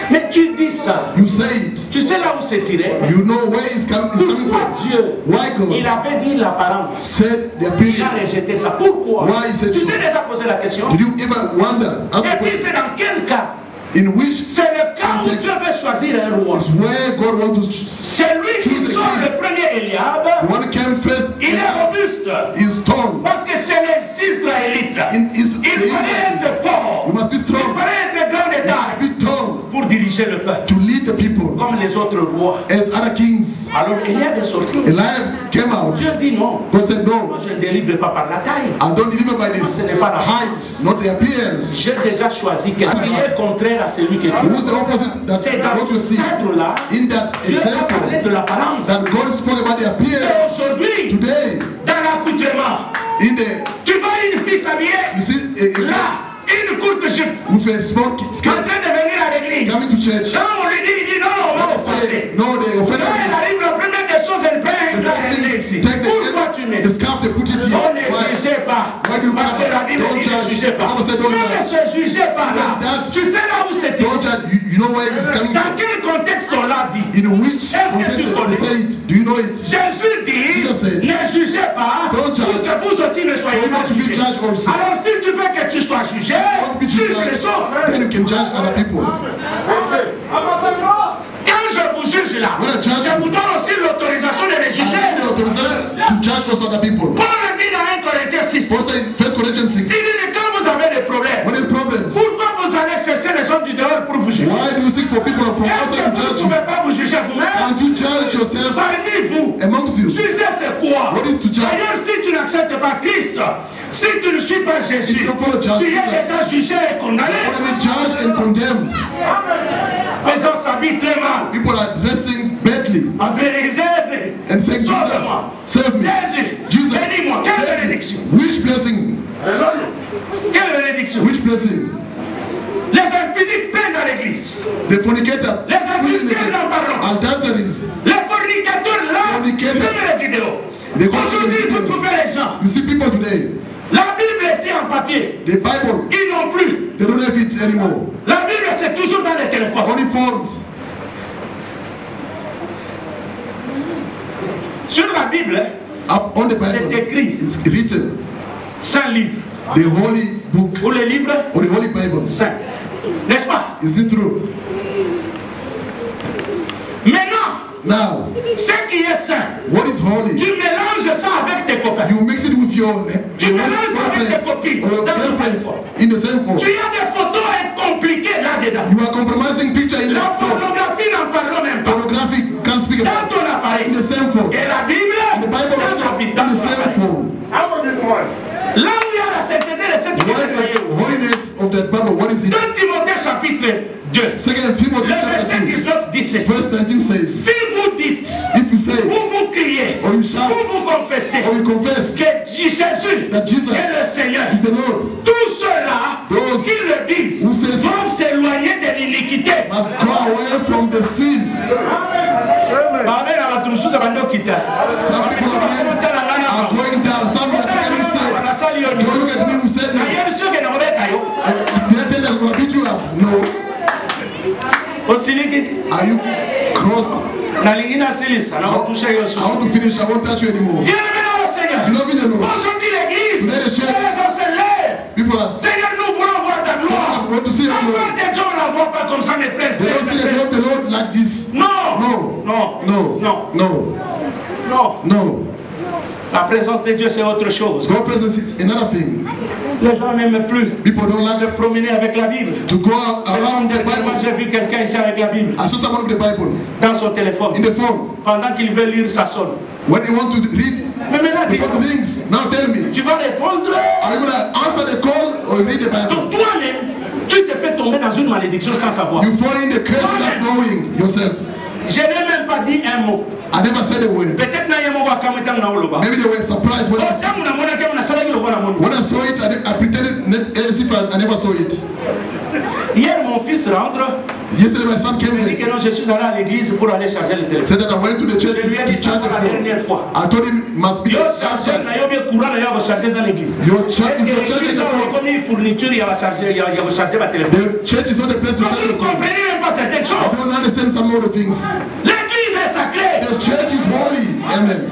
Mais tu dis ça. You say it. Tu sais là où c'est tiré? You know where it's coming Pourquoi from. Dieu, Why il God avait dit l'apparence, said the il a appearance? rejeté ça? Pourquoi? Why he said Tu so? t'es déjà posé la question? Did you ever wonder? Ask the Et puis question. c'est dans quel cas? In which C'est le cas où context Dieu veut choisir un roi. is where God wants to C'est lui qui choose a sort king. le premier Eliab. The one who came first Il est robuste. is strong. Parce que c'est les Israélites. Is Il fallait être fort. You must be Il strong. fallait être grand You d'état must be tall pour diriger le peuple. to lead the people Comme les autres rois. as other kings. Alors Eliab est sorti. Eliab came out. Dieu dit non. God said, Moi no, je ne délivre pas par la taille. I don't deliver by this Ce n'est pas la height, not the appearance. J'ai déjà choisi quelqu'un qui est contraire à celui que tu Who's the opposite that C'est dans what you ce see cadre-là, in that Dieu a parlé example de l'apparence. that God spoke about the Et appearance aujourd'hui, today dans l'accoutrement, in the tu vois une fille s'habiller you see a là, une courte jupe, with a small en skirt train de venir à l'église. coming to church. Là, on lui dit, il dit non, on va They offenser. say, no, they offended Là, elle me. arrive, la première des choses, elle prend un The gars, first elle met thing, ici. take Pourquoi tu mets? the scarf, they put it here. On ne Why? jugeait pas. Why do you Parce que la Bible don't dit ne judge? jugez pas. The Bible said don't Mais ne judge. se jugez pas là. Even that- Tu sais là où c'est Don't judge. You know where it's coming Dans from. quel contexte on l'a dit? In which Est-ce que tu context connais? they say it? Do you know it? Jésus dit, Jesus said, ne jugez pas, don't judge. pour que vous aussi ne soyez For pas not to be jugés. judged also. Alors si tu veux que tu sois jugé, Don't be juge les judged. autres. Then you can judge other people. Quand je vous juge là, When I judge je vous donne aussi l'autorisation de les I have the juger. authorization to judge also other people. Paul le dit dans 1 Corinthiens 6. Paul said in 1 Corinthians 6, Il dit que quand vous avez des problèmes, what are the problems? pourquoi vous allez chercher les gens du dehors pour vous juger? Why do you seek for people from Est-ce outside que to vous ne judge you? pouvez pas vous juger vous-même? Can't you judge yourself Parmi vous, amongst you? juger c'est quoi? What is to judge? D'ailleurs, si tu n'acceptes pas Christ, si tu ne suis pas Jésus, If you don't follow tu es Jesus, déjà jugé et condamné. already judged and condemned. Les gens s'habillent très mal. People are dressing badly En train de Jésus, and saying, Jesus, sauve-moi. save me. Jésus, Jesus, bénis-moi. Quelle bless me. bénédiction? Which blessing? Quelle bénédiction? Which blessing? Les impudiques prennent dans l'église. The fornicator, Les adultères n'en parlons. adulteries. Les fornicateurs là, Fornicators. même les vidéos. They go to Aujourd'hui, the vous videos. trouvez les gens. You see people today, La Bible est ici en papier. the Bible, Ils n'ont plus. they don't have it anymore. La Bible, c'est toujours dans les téléphones. Only phones. Sur la Bible, Up on the c'est Bible, écrit it's written, Saint livre. the Holy Book Ou le livre or the Holy Bible. Saint. N'est-ce pas? Is it true? Maintenant, Now, ce qui est saint, what is holy? tu mélanges ça avec tes copains. You mix it with your Tu mélanges avec tes copines. or your Dans le girlfriends phone. in the same phone. Tu as des photos compliquées là-dedans. You are compromising picture in La that phone. pornographie, n'en parlons même pas. Pornographic, you can't speak Dans about ton appareil. in the same phone. Et la Bible, The Bible dans also ton in dans the ton same appareil. phone. Là où il y a la sainteté, les sept What is the holiness of that Bible? What is it? 2 Timothée chapitre 2. Second Le Timothy chapter verset 2, 19 dit ceci. verse 19 says, Si vous dites, if you say vous criez, or you shout vous confessez or you confess que Jésus that Jesus est le Seigneur, is the Lord, tous ceux-là Those qui le disent who say so doivent s'éloigner de l'iniquité. must go away from the sin. Some people are going down. Some are becoming sad. Don't look at me who said this. Did I tell you I'm going to beat you up? No. Are you crossed? I want to finish. I won't touch you anymore. Beloved in the Lord. Today the church, people are Seigneur, nous voulons voir ta gloire. want to see your La glory. gloire de Dieu, on ne la voit pas comme ça, mes frères. They don't see the glory of the Lord like this. Non, No. non, No. non, No. non. No. La présence de Dieu, c'est autre chose. God's presence is another thing. Les gens n'aiment plus People don't like se promener avec la Bible. to go around with the Moi, Bible. j'ai vu quelqu'un ici avec la Bible I saw someone with the Bible dans son téléphone. in the phone. Pendant qu'il veut lire, ça sonne. When you want to read, Mais maintenant, the phone rings. Now tell me, tu vas répondre. are you going to answer the call or read the Bible? Donc toi-même, tu te fais tomber dans une malédiction sans savoir. You fall in the curse without knowing yourself. Je n'ai même pas dit un mot. I never said a word. Peut-être que Maybe they were surprised when I saw it. I pretended as if I never saw it. Hier, mon fils rentre. Yesterday my son came Il dit que non, je suis allé à l'église pour aller charger le téléphone. Said that I went to the church Je lui ai dit to ça charge the pour la dernière phone. fois. I told him it must be the last time. Your church is your church is the phone. The church is not the place to charge the phone. I don't understand some other things. L'église est sacrée. The church is holy. Amen.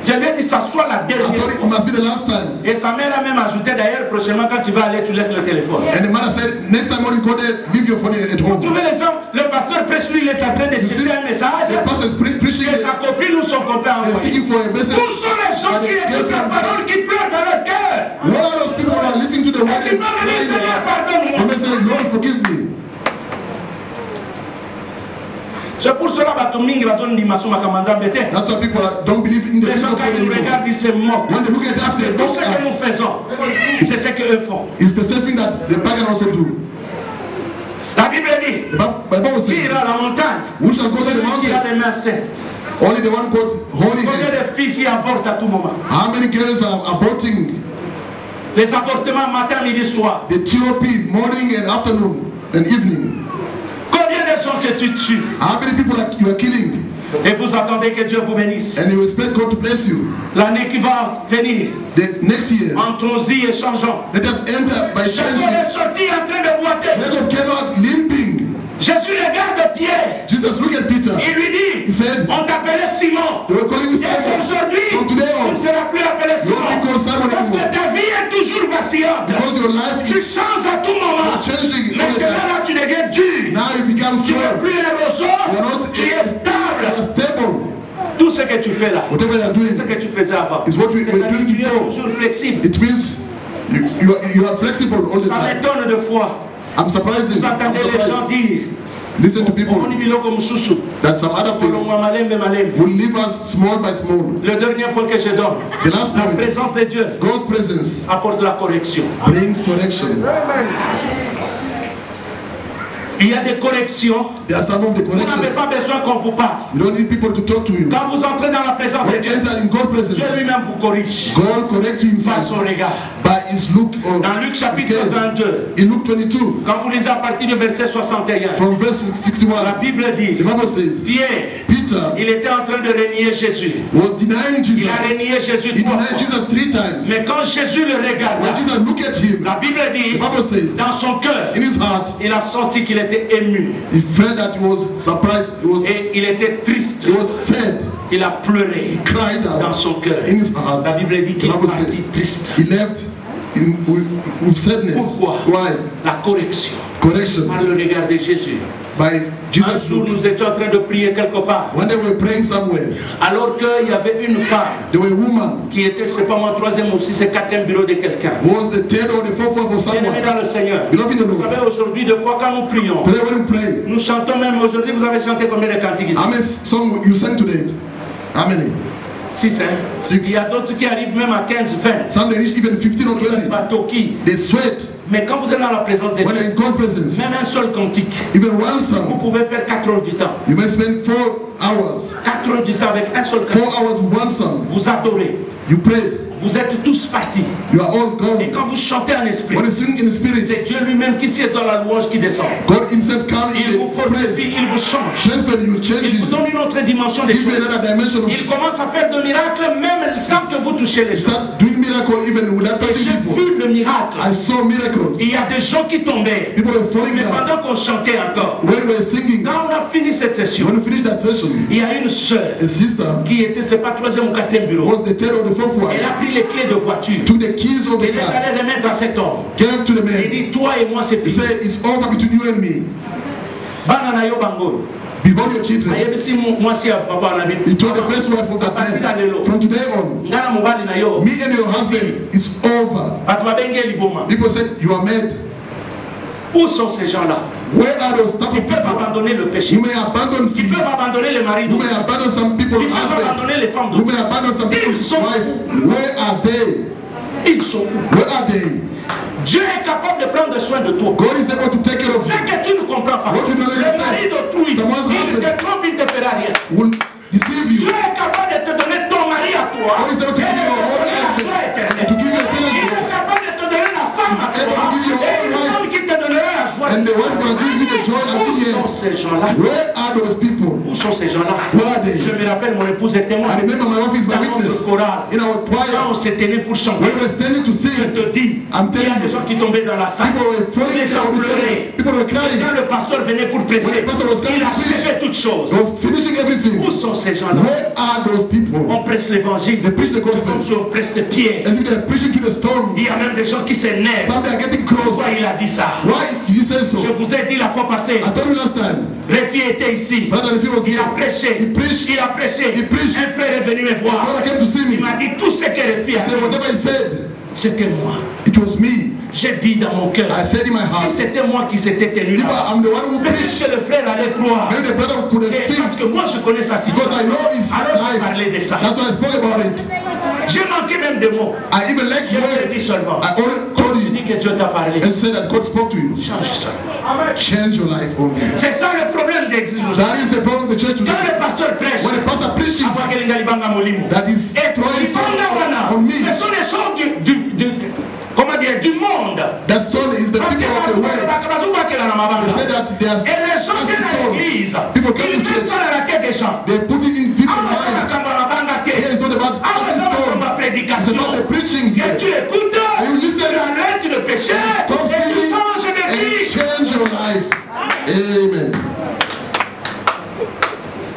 Je lui ai dit ça soit la I dernière thought it fois. must be the last time. Et sa mère a même ajouté d'ailleurs prochainement quand tu vas aller tu laisses le téléphone. And the mother said, next time when you go there, leave your phone at Vous home. trouvez les gens, le pasteur prêche lui, il est en train de chercher un message. The pastor is preaching. Que sa copine ou son copain a They're envoyé. seeking for a message. Où sont les gens qui écoutent la parole qui pleurent dans leur cœur? What are those people who are listening to the word Et qui and peuvent dire praying in Seigneur, their heart? pardonne-moi. And they say, Lord, forgive me. C'est pour cela que tout le monde va se dire That's why people don't believe in the les things gens of quand God ils nous anymore. regardent, ils se moquent. When they look at us, Parce que they tout mock ce que nous us. faisons, c'est ce qu'eux font. It's the same thing that the pagan also do. La Bible dit, The Bible qui says, ira à la montagne? who shall go to the Celui qui a mountain? les mains saintes. Only the one called holy Combien hands. de filles qui avortent à tout moment? How many girls are aborting Les avortements matin, midi, soir. the TOP morning and afternoon and evening? Combien de gens que tu tues? How many people you are killing? Et vous attendez que Dieu vous bénisse. And you expect God to bless you. L'année qui va venir, The next year, entrons-y et changeons. let us enter by Jacob changing. est sorti en train de boiter. Jacob came out limping. Jésus regarde Pierre. Jesus looked at Peter. Il lui He dit, said, on t'appelait Simon. they were calling you Et Simon. aujourd'hui, From today tu on, ne seras plus appelé you won't be Simon. called Simon Parce que anymore. ta vie est toujours vacillante. Because your life Tu is changes à tout moment. changing all the Maintenant time. là, tu deviens dur. Now you become Tu n'es firm. plus un You are roseau. not Tu es stable. you are stable. Tout ce que tu fais là, Whatever you are doing, c'est ce que tu faisais avant. is what we were C'est-à-dire doing tu es before. toujours flexible. It means you are flexible all the Ça time. m'étonne de fois. I'm surprised. Vous entendez les gens dire, Listen to people that some other things will leave us small by small. Le dernier point que je donne, The last la point, présence de Dieu God's presence apporte la correction. brings correction. Il y a des corrections. There are some of the Vous n'avez corrections. pas besoin qu'on vous parle. You don't need people to talk to you. Quand vous entrez dans la présence de When Dieu, you enter in God's Dieu presence, lui-même vous corrige God corrects you par himself son regard. by his look or Dans Luc his chapitre gaze. 22, In Luke 22, quand vous lisez à partir du verset 61, from verse la 61, Bible dit, the Bible says, Pierre, Peter il était en train de renier Jésus. was denying Il Jesus. a renié Jésus He 3 denied fois. Jesus 3 times. Mais quand Jésus le regarda, When Jesus looked at him, la Bible the dit, Bible says, dans son cœur, in his heart, il a senti qu'il était ému he felt that he was surprised, et il était triste. he was sad, Il a pleuré he cried dans out son cœur. in his heart. La Bible dit The qu'il Bible partit says, triste. he left with sadness. Pourquoi? Why? La correction Correction par le regard de Jésus. by Un Jesus' jour, look. nous étions en train de prier quelque part, When they were praying somewhere, alors qu'il y avait une femme there were a woman qui était, je ne sais pas moi, troisième ou sixième, quatrième bureau de quelqu'un. who was the third or the fourth one for Bien-aimé someone. dans le Seigneur. Beloved in the Vous savez, Lord. aujourd'hui, des fois, quand nous prions, Today when you pray, nous chantons même aujourd'hui, vous avez chanté combien de cantiques ici? how many songs you sang today? How many? 6, hein? Six. Il y a d'autres qui arrivent même à 15, 20. Some they reach even 15 or Vous êtes 20. bateau qui? They sweat Mais quand vous êtes dans la présence de when Dieu, they're in God's presence. même un seul cantique, Even one vous song, pouvez faire 4 heures du temps. you may spend 4 hours. 4 heures du temps avec un seul 4 cantique. hours with one song. Vous adorez. You praise. Vous êtes tous partis. You are all Et gone. quand vous chantez en esprit, When you sing in the spirit, c'est Dieu lui-même qui siège dans la louange qui descend. God himself comes Il in vous the fortifie, praise. il vous change. Strengthen you, change Il vous you. donne une autre dimension des Give you choses. another dimension Il of commence à faire de miracles même sans que vous touchiez les gens. start doing miracle even without Et touching j'ai people. vu le miracle. I saw miracles. Il y a des gens qui tombaient. People were falling Mais down. pendant qu'on chantait encore, When we were singing, quand on a fini cette session, when we finished that session, il y a une sœur a sister qui était, c'est pas troisième ou quatrième bureau. was the third or the fourth one. Elle a pris les clés de voiture. Took the keys of the Elle est car, allée remettre à cet homme. gave to the Il man. dit, toi et moi c'est He fini. said, it's over between you and me. Banana yo bango. Behold your children. He told the first wife of that man, from today on, me and your husband, it's over. People said, you are mad. Où sont ces gens-là? Where are those type of Ils peuvent abandonner le péché. You may abandon sins. Ils peuvent abandonner les maris. You may abandon some people's Ils peuvent husband. abandonner les femmes. You may abandon some people's wife. Where are they? Ils sont où? Where are they? Dieu est capable de prendre soin de toi. God is able to take care of C'est you. que tu ne comprends pas. What you don't Le mari d'autrui, il te trompe, il ne te fera rien. Will deceive you. Dieu est capable de te donner ton mari à toi. God is able to give you your whole husband, to give you eternity. Il est capable de te donner la femme à toi. Et une femme qui te donnera la joie. And the wife will give you the joy until the Où sont ces gens-là? end. Where are those people? Où sont ces gens-là? Where are they? Je me rappelle, mon épouse est témoin. I remember my wife is my witness. In our Quand choir, on s'est tenu pour chanter, when we were standing to je sing, te dis, I'm il y a telling des you, gens qui tombaient dans la salle. people were falling Les gens down. pleuraient. People were crying. Quand le pasteur venait pour prêcher, When the pastor was coming il to preach, achevait toutes choses. he was finishing everything. Où sont ces gens-là? Where are those people? On prêche l'évangile. They preach the gospel Comme si on prêche de pierre. as if they're preaching to the storms. Il y a même des gens qui s'énervent. Some are getting close. Pourquoi il a dit ça? Why did he say so? Je vous ai dit la fois passée, I told you last time. Réfi était ici. Brother Refi was Il here. a prêché. He preached. Il a prêché. He preached. Un frère est venu me voir. Brother came to see me. Il m'a dit tout ce que Réfi a He said dit. whatever he said, C'était moi. it was me. J'ai dit dans mon cœur, I said in my si heart, c'était moi qui s'étais tenu if là, I'm the one who preached, peut-être que le frère allait croire. maybe the brother could have Et parce think, que moi je connais sa because I situation. know his Alors je life. parlais de ça. That's why I spoke about it. J'ai manqué même de mots. I even like Je l'ai dit words. seulement. I only told Tu him dis que Dieu t'a parlé. and said that God spoke to you. Change ça. Change your life only. C'est ça le problème d'église aujourd'hui. That is the problem of the church Quand today. le pasteur prêche, When the pastor preaches, that is et throwing stones on me. ce sont les gens comment dire, du monde. That stone is the Parce que people of the world. They say that they are et les gens viennent à l'église. people come Ils to mettent church. ça dans la tête des gens. They put it in people's mind. Here it's not about casting stones. It's about the preaching Que here. tu écoutes, And you tu listen, arrêtes le péché stop et tu stealing, changes de and vie. change your life. Amen.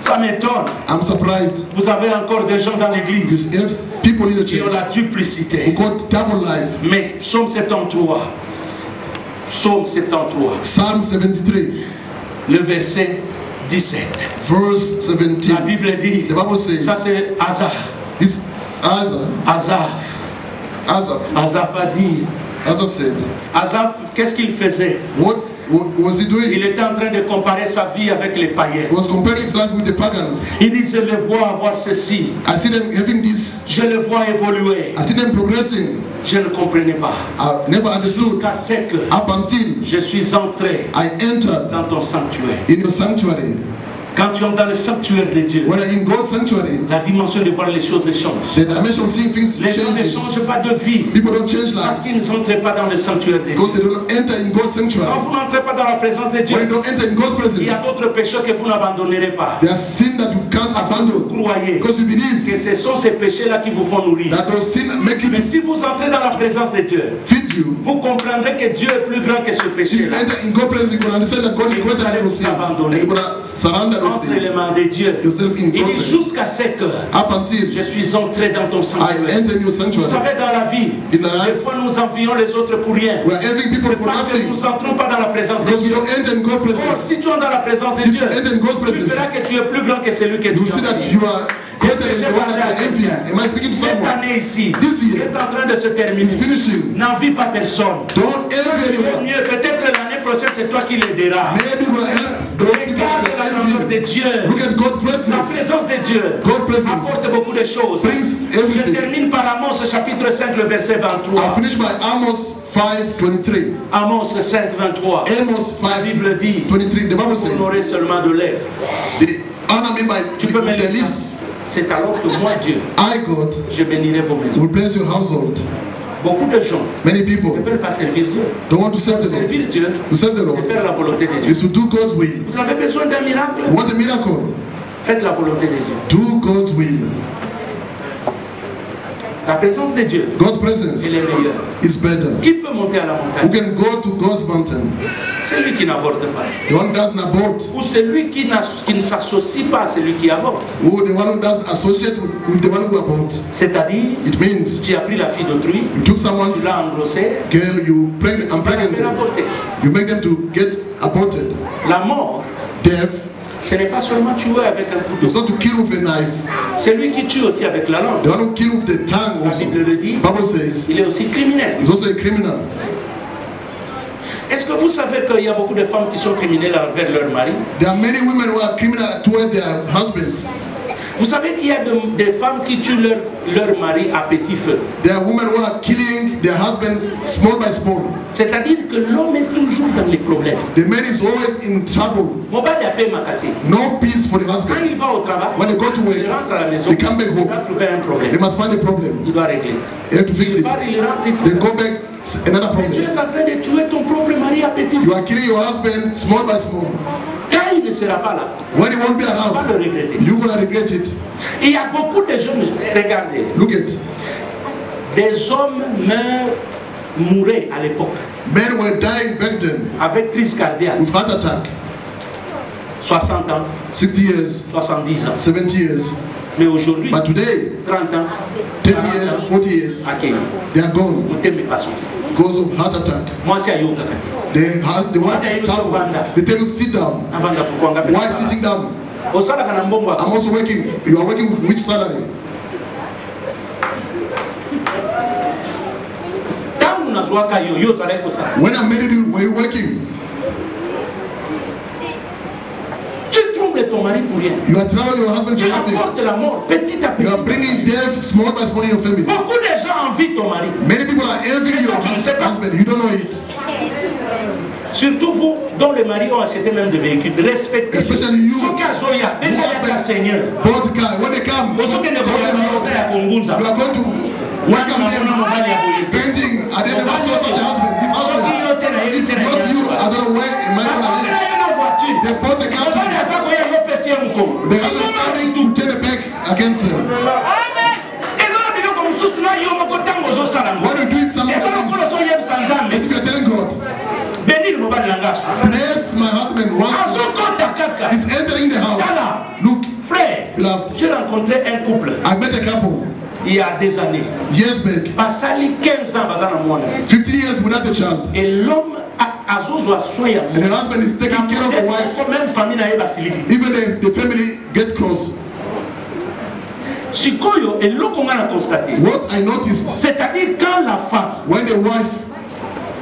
Ça m'étonne. I'm surprised. Vous avez encore des gens dans l'église You have people in the qui ont church la who duplicité. got double life. Mais Psaume 73, Psaume 73, Psalm 73, le verset 17. verse 17. La Bible dit, The Bible says, ça c'est Asaph. this Asaph Asaph a dit, said, Asaph, qu'est-ce qu'il faisait? what was he doing? Il était en train de comparer sa vie avec les païens. He was comparing his life with the pagans. Il dit, je le vois avoir ceci, I see them having this. je le vois évoluer. I see them progressing. Je ne comprenais pas. I never understood Jusqu'à ce que up until je suis entré I entered dans ton sanctuaire. in your sanctuary. Quand tu entres dans le sanctuaire de Dieu, When I'm in God's sanctuary, la dimension de voir les choses change. the dimension of seeing things Les gens ne changes. changent pas de vie People don't change parce life qu'ils n'entrent pas dans le sanctuaire de Dieu. because they don't enter in God's Quand sanctuary. vous n'entrez pas dans la présence de Dieu, When you don't enter in God's il y a presence, d'autres péchés que vous n'abandonnerez pas. there are sin that you can't abandon Croyez because you believe que ce sont ces péchés-là qui vous font nourrir. that those sin make you Mais si vous entrez dans la présence de Dieu, feed you. vous comprendrez que Dieu est plus grand que ce If you péché-là. enter in God's presence, you can understand that God is Et vous greater allez than those vous sins. abandonner. And you're going to surrender those Entre les sins mains de Dieu. yourself in Il dit God's hands. jusqu'à ce que Up until je suis entré dans ton I sanctuaire. enter in your Vous sanctuary. savez, dans la vie, In the life, des fois nous envions les autres pour rien. we are having people C'est for parce que nothing nous n'entrons pas dans la présence de because we Dieu. don't enter in God's Oh, presence. si tu entres dans la présence de If Dieu, you enter in God's tu presence, verras que tu es plus grand que celui que you tu see that envies. you are greater than the one that you envy. Am I speaking to Cette someone? année ici, This qui year est en train de se terminer, is finishing. n'envie pas personne. Don't envy Le anyone. mieux, peut-être l'année prochaine, c'est toi qui l'aideras. Maybe we'll help those people Regarde la that grandeur de envy. Dieu. Look at God's La greatness. présence de Dieu God's presence apporte beaucoup de choses. brings Je everything. termine par Amos chapitre 5, le verset I'll 23. finish by Amos 5:23. Amos 5, 23. Amos La Bible dit, 5:23. The Bible vous says, n'aurez seulement de lèvres. "They honor me by Tu peux me with their lire lips. ça. C'est alors que moi, Dieu, I, God, je bénirai vos maisons. will bless your household." Beaucoup de gens Many ne people veulent pas servir Dieu. don't want to serve the Lord. Servir Dieu, To serve the c'est Lord faire la volonté de Dieu. is to do God's will. Vous avez besoin d'un miracle? You want a miracle? Faites la volonté de Dieu. Do God's will. La présence de Dieu, God's presence elle est meilleure. is better. Qui peut monter à la Who montagne? can go to God's mountain? Celui qui n'avorte pas. The one who doesn't abort, Ou celui qui ne s'associe pas à celui qui avorte. or the one who does associate with the one who aborts. C'est-à-dire, It means tu as pris la fille d'autrui, you took tu someone's l'as engrossée, girl, you tu l'as pregnant fait them. avorter. You make them to get aborted. La mort Death Ce n'est pas seulement tuer avec un couteau. It's not to kill with a knife. C'est lui qui tue aussi avec la langue. The one who kill with the tongue La also. Bible le dit. Bible says Il est aussi criminel. he's also a criminal. Est-ce que vous savez qu'il y a beaucoup de femmes qui sont criminelles envers leur mari? There are many women who are criminal toward their husbands. Vous savez qu'il y a des femmes qui tuent leur mari à petit feu. There are women who are killing their husbands small by small. C'est-à-dire que l'homme est toujours dans les problèmes. The man is always in trouble. No peace for the Quand husband. il va au travail, When they go to work, il rentre à la maison, they come back il home. doit trouver un problème. They must find a problem. Il doit régler. They have to fix Il it. part, il rentre, il They trouve. go back, another Mais tu problem. es en train de tuer ton propre mari à petit feu. You are killing your husband small by small. Quand il ne sera pas là, When he won't be tu vas around, le regretter. you're gonna regret it. Il y a beaucoup de jeunes, regardez, Look at. des hommes mouraient à l'époque Men were dying back then avec crise cardiaque, with heart attack. 60 ans, 60 years, 70 ans. 70 years. Mais aujourd'hui, But today, 30 ans, 30 years, 40 years, accueilli. they are gone because of heart attack. Moi, c'est Ayoka. The wife is stubborn. They tell you sit down. Why sitting down? I'm also working. You are working with which salary? When I'm married, were you working? You are traveling your husband for nothing. You are bringing death small by small in your family. Many people are envying your husband. You don't know it. Surtout vous, dont les maris ont acheté même des véhicules, respectez. Especially you. When they come, you are going to welcome them, pending. I didn't never saw such a husband. This husband, if not you, I don't know where am I going to live. They bought a car to the husband standing to turn it back against him. What are you doing some of the things? As if you're telling God, bless my husband. He's entering the house. Look, beloved, j'ai rencontré un couple. I met a couple. Il y a des années. Years back. 15 ans, 50 years without a child. Et l'homme and the husband is taking care of the wife. Even the family get cross. What I noticed, c'est-à-dire quand la femme, when the wife,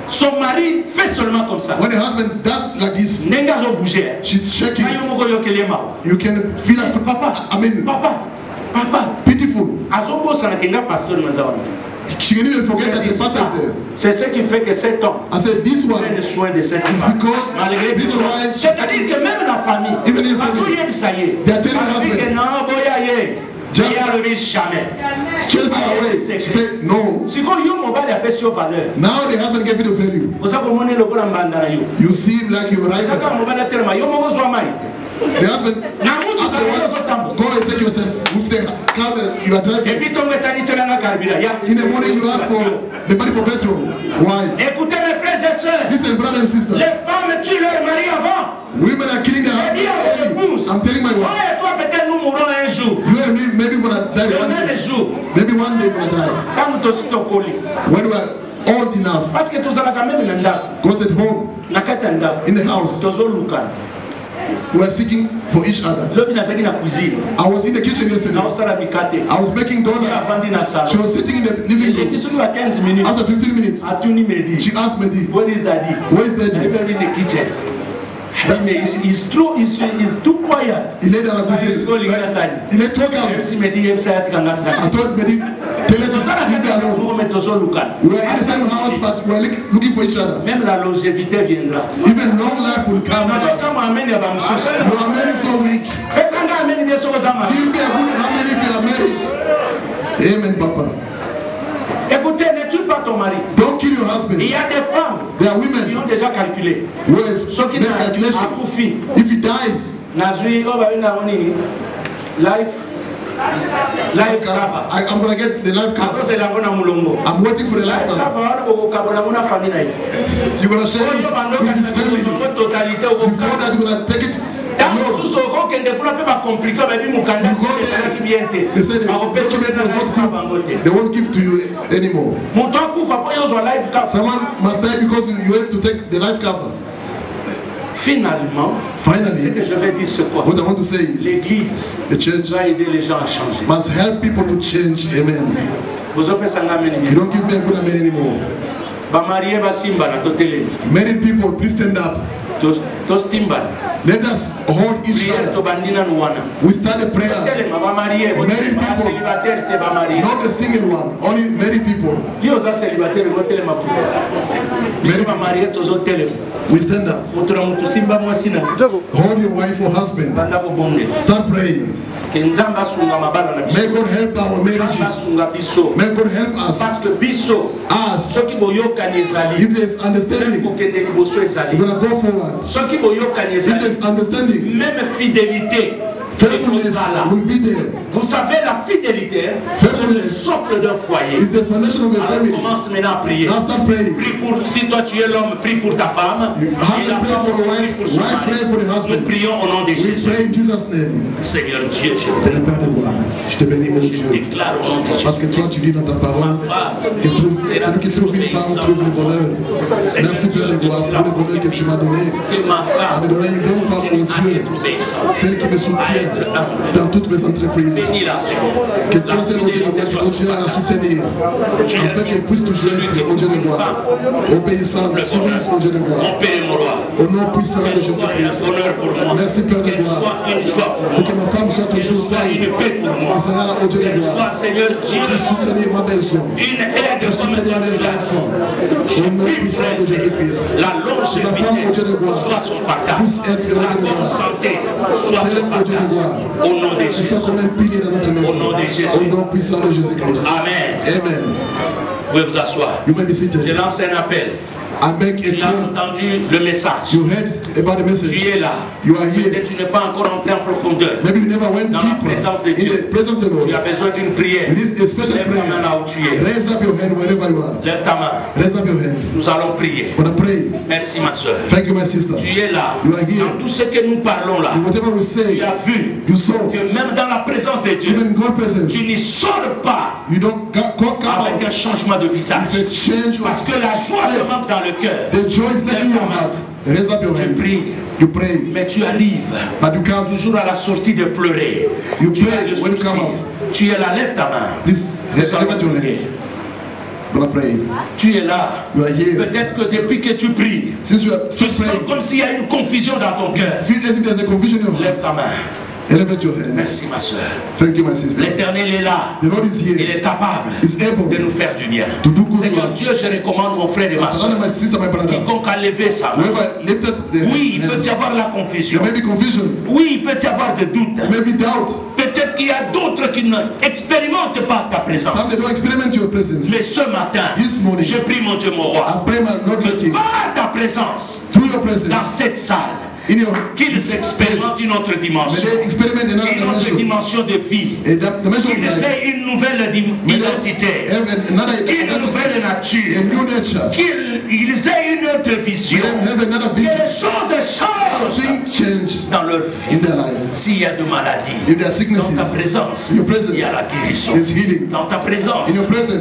son mari fait seulement comme ça, when the husband does like this, she's shaking. You can feel her. I mean, Papa, pitiful. She can even forget that the pastor is there. C'est ce qui fait que cet homme I said this one prend soin de cette is femme. because this is why she's C'est-à-dire que même la famille, even in family, they are telling the husband, just chase her away. She said no. Now the husband gave you the value. You seem like you're right. The husband asked the wife, go and take yourself with the car you are driving. In the morning you ask for the money for petrol. Why? Listen, brothers and sisters. Women are killing their husbands. I'm telling my wife. You and me, maybe we're gonna die one day. Maybe one day we're gonna die. When we are old enough. Goes at home. In the house. We were seeking for each other. I was in the kitchen yesterday. I was making donuts. She was sitting in the living room. After 15 minutes, she asked me, where is daddy? Where is daddy? In the kitchen. He's too quiet. Il est dans la cuisine. Il est trop calme. I told Mehdi, tell her to leave me alone. We were in the same house, but we were looking for each other. Même la longévité viendra. Even long life will come. You are many so weak. Give me a good how many if you are married. Amen, Papa. Écoutez, ne tue pas ton mari. Don't kill your husband. Il y a des femmes There are women qui ont déjà calculé. Who has made calculation. If he dies, life cover. I'm going to get the life cover. I'm waiting for the life cover. You're going to share it with his family. Before that, you're going to take it. They said the document was not good. They won't give to you anymore. Someone must die because you have to take the life cover. Finalement, ce que je vais dire c'est quoi? L'église va aider les gens à changer. Must help people to change. Amen. You don't give me a good amen anymore. Married people, please stand up. Let us hold each other. We start a prayer. Married people, not a single one, only married people. We stand up. Hold your wife or husband. Start praying. May God help our marriages. May God help us. Us. If there is understanding, we're going to go forward. If there is understanding, faithfulness will be there. Vous savez, la fidélité, c'est le socle d'un foyer. Is the foundation of a family. Alors, commence maintenant à prier. Now start praying. Prie pour, si toi tu es l'homme, prie pour ta femme. You have to pray for the wife, pray for the husband. Nous prions au nom de Jésus. We pray in Jesus' name. Seigneur Dieu, je te bénis, mon Dieu. Déclare au nom de Jésus. Parce que toi tu dis dans ta parole que celui qui trouve une femme trouve le bonheur. Merci Père de gloire pour le bonheur que tu m'as donné. Tu m'as donné une bonne femme, mon Dieu. Celle qui me soutient dans toutes mes entreprises. Que toi, Seigneur Dieu, tu continues à la soutenir, afin qu'elle puisse toujours être au Dieu de gloire, obéissante, soumise au Dieu de gloire. Au nom puissant de Jésus-Christ. Merci Père de gloire. Pour que ma femme soit toujours sage. Elle sera là au Dieu de gloire. Pour soutenir ma maison. Pour soutenir mes enfants. Au nom puissant de Jésus-Christ. Que ma femme au Dieu de gloire puisse être au Dieu de gloire. Celle au Dieu de gloire. Au nom de Jésus. Soit comme un pilier dans notre maison. Au nom puissant de Jésus-Christ. Amen. Amen. Vous pouvez vous asseoir. You may be seated. Je lance un appel. Tu as entendu le message. You heard about the message. Tu es là. You are here. Peut-être tu n'es pas encore entré en profondeur. Maybe you never went dans deeper la présence de Dieu. In the presence of the Lord. Tu as besoin d'une prière. You need a special Lève ta main là où tu es. Raise up your hand wherever you are. Lève ta main. Raise up your hand. Nous allons prier. We're gonna pray. Merci ma soeur. Thank you, my sister. Tu es là. You are here. Dans tout ce que nous parlons là. In whatever we say, tu as vu you saw, que même dans la présence de Dieu, even in God's presence, tu n'y sors pas you don't come avec out un changement de visage. Parce que la joie te manque dans le cœur. The joy is not in your heart. Raise up your hand. You pray. Mais tu arrives but you come toujours à la sortie de pleurer. You pray when you come out. Tu es là, lève ta main. Please, lift your hand. Pray. Tu es là. Peut-être que depuis que tu pries, tu sens comme s'il y a une confusion dans ton cœur. Lève ta main. Elevate your hand. Merci ma soeur. Thank you, my sister. L'Éternel est là. The Lord is here. Il est capable de nous faire du bien. Seigneur Dieu, je recommande mon frère et ma soeur. Quiconque a levé sa main. Oui, il peut y avoir la confusion. Oui, il peut y avoir des doutes. Peut-être qu'il y a d'autres qui n'expérimentent pas ta présence. Mais ce matin, je prie mon Dieu, mon roi, que par ta présence dans cette salle, qu'ils expérimentent une autre dimension, de vie, qu'ils aient une nouvelle identité, une nouvelle nature, qu'ils aient une autre vision, que les choses changent dans leur vie. S'il y a de maladies, dans ta présence, il y a la guérison. Dans ta présence,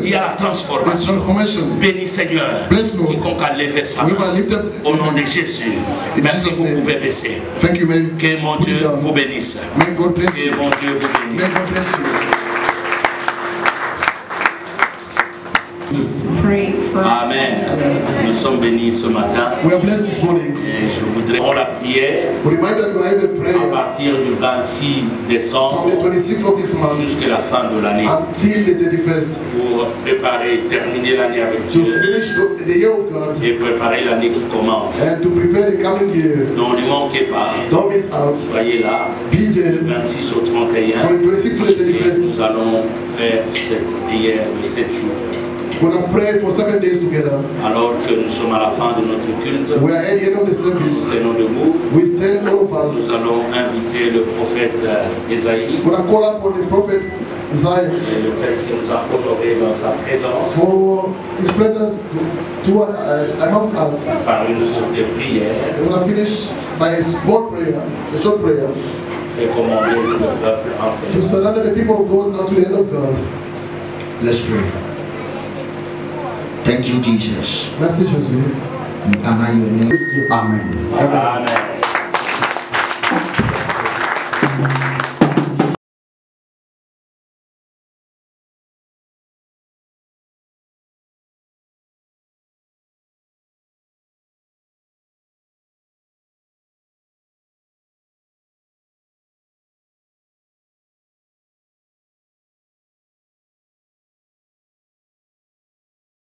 il y a la transformation. Bénis Seigneur, quiconque a levé sa main, au nom de Jésus. Merci, vous pouvez baisser. Thank you, man. Que mon Dieu vous bénisse. May God bless you. Que mon Dieu vous bénisse. May God bless you. Pray for us. Amen. Nous sommes bénis ce matin. We are blessed this morning. Et je voudrais pour la prière à partir du 26 décembre jusqu'à la fin de l'année pour préparer, terminer l'année avec Dieu et préparer l'année qui commence. Donc ne manquez pas. Soyez là du 26 au 31 et nous allons faire cette prière de 7 jours. We're going to pray for 7 days together. Alors que nous sommes à la fin de notre culte, we are at the end of the service. Nous debout. We stand, all of us. Nous allons inviter le prophète Esaïe. We're going to call upon the prophet Isaiah. Et le fait qu'il nous a honoré dans sa présence. For his presence amongst us. Par une courte prière. We're going to finish by a small prayer, a short prayer. Et commander le peuple entre nous. To surrender the people of God unto the hand of God. Let's pray. Thank you, Jesus. Merci Jésus. We honor your name. Amen. Amen. you.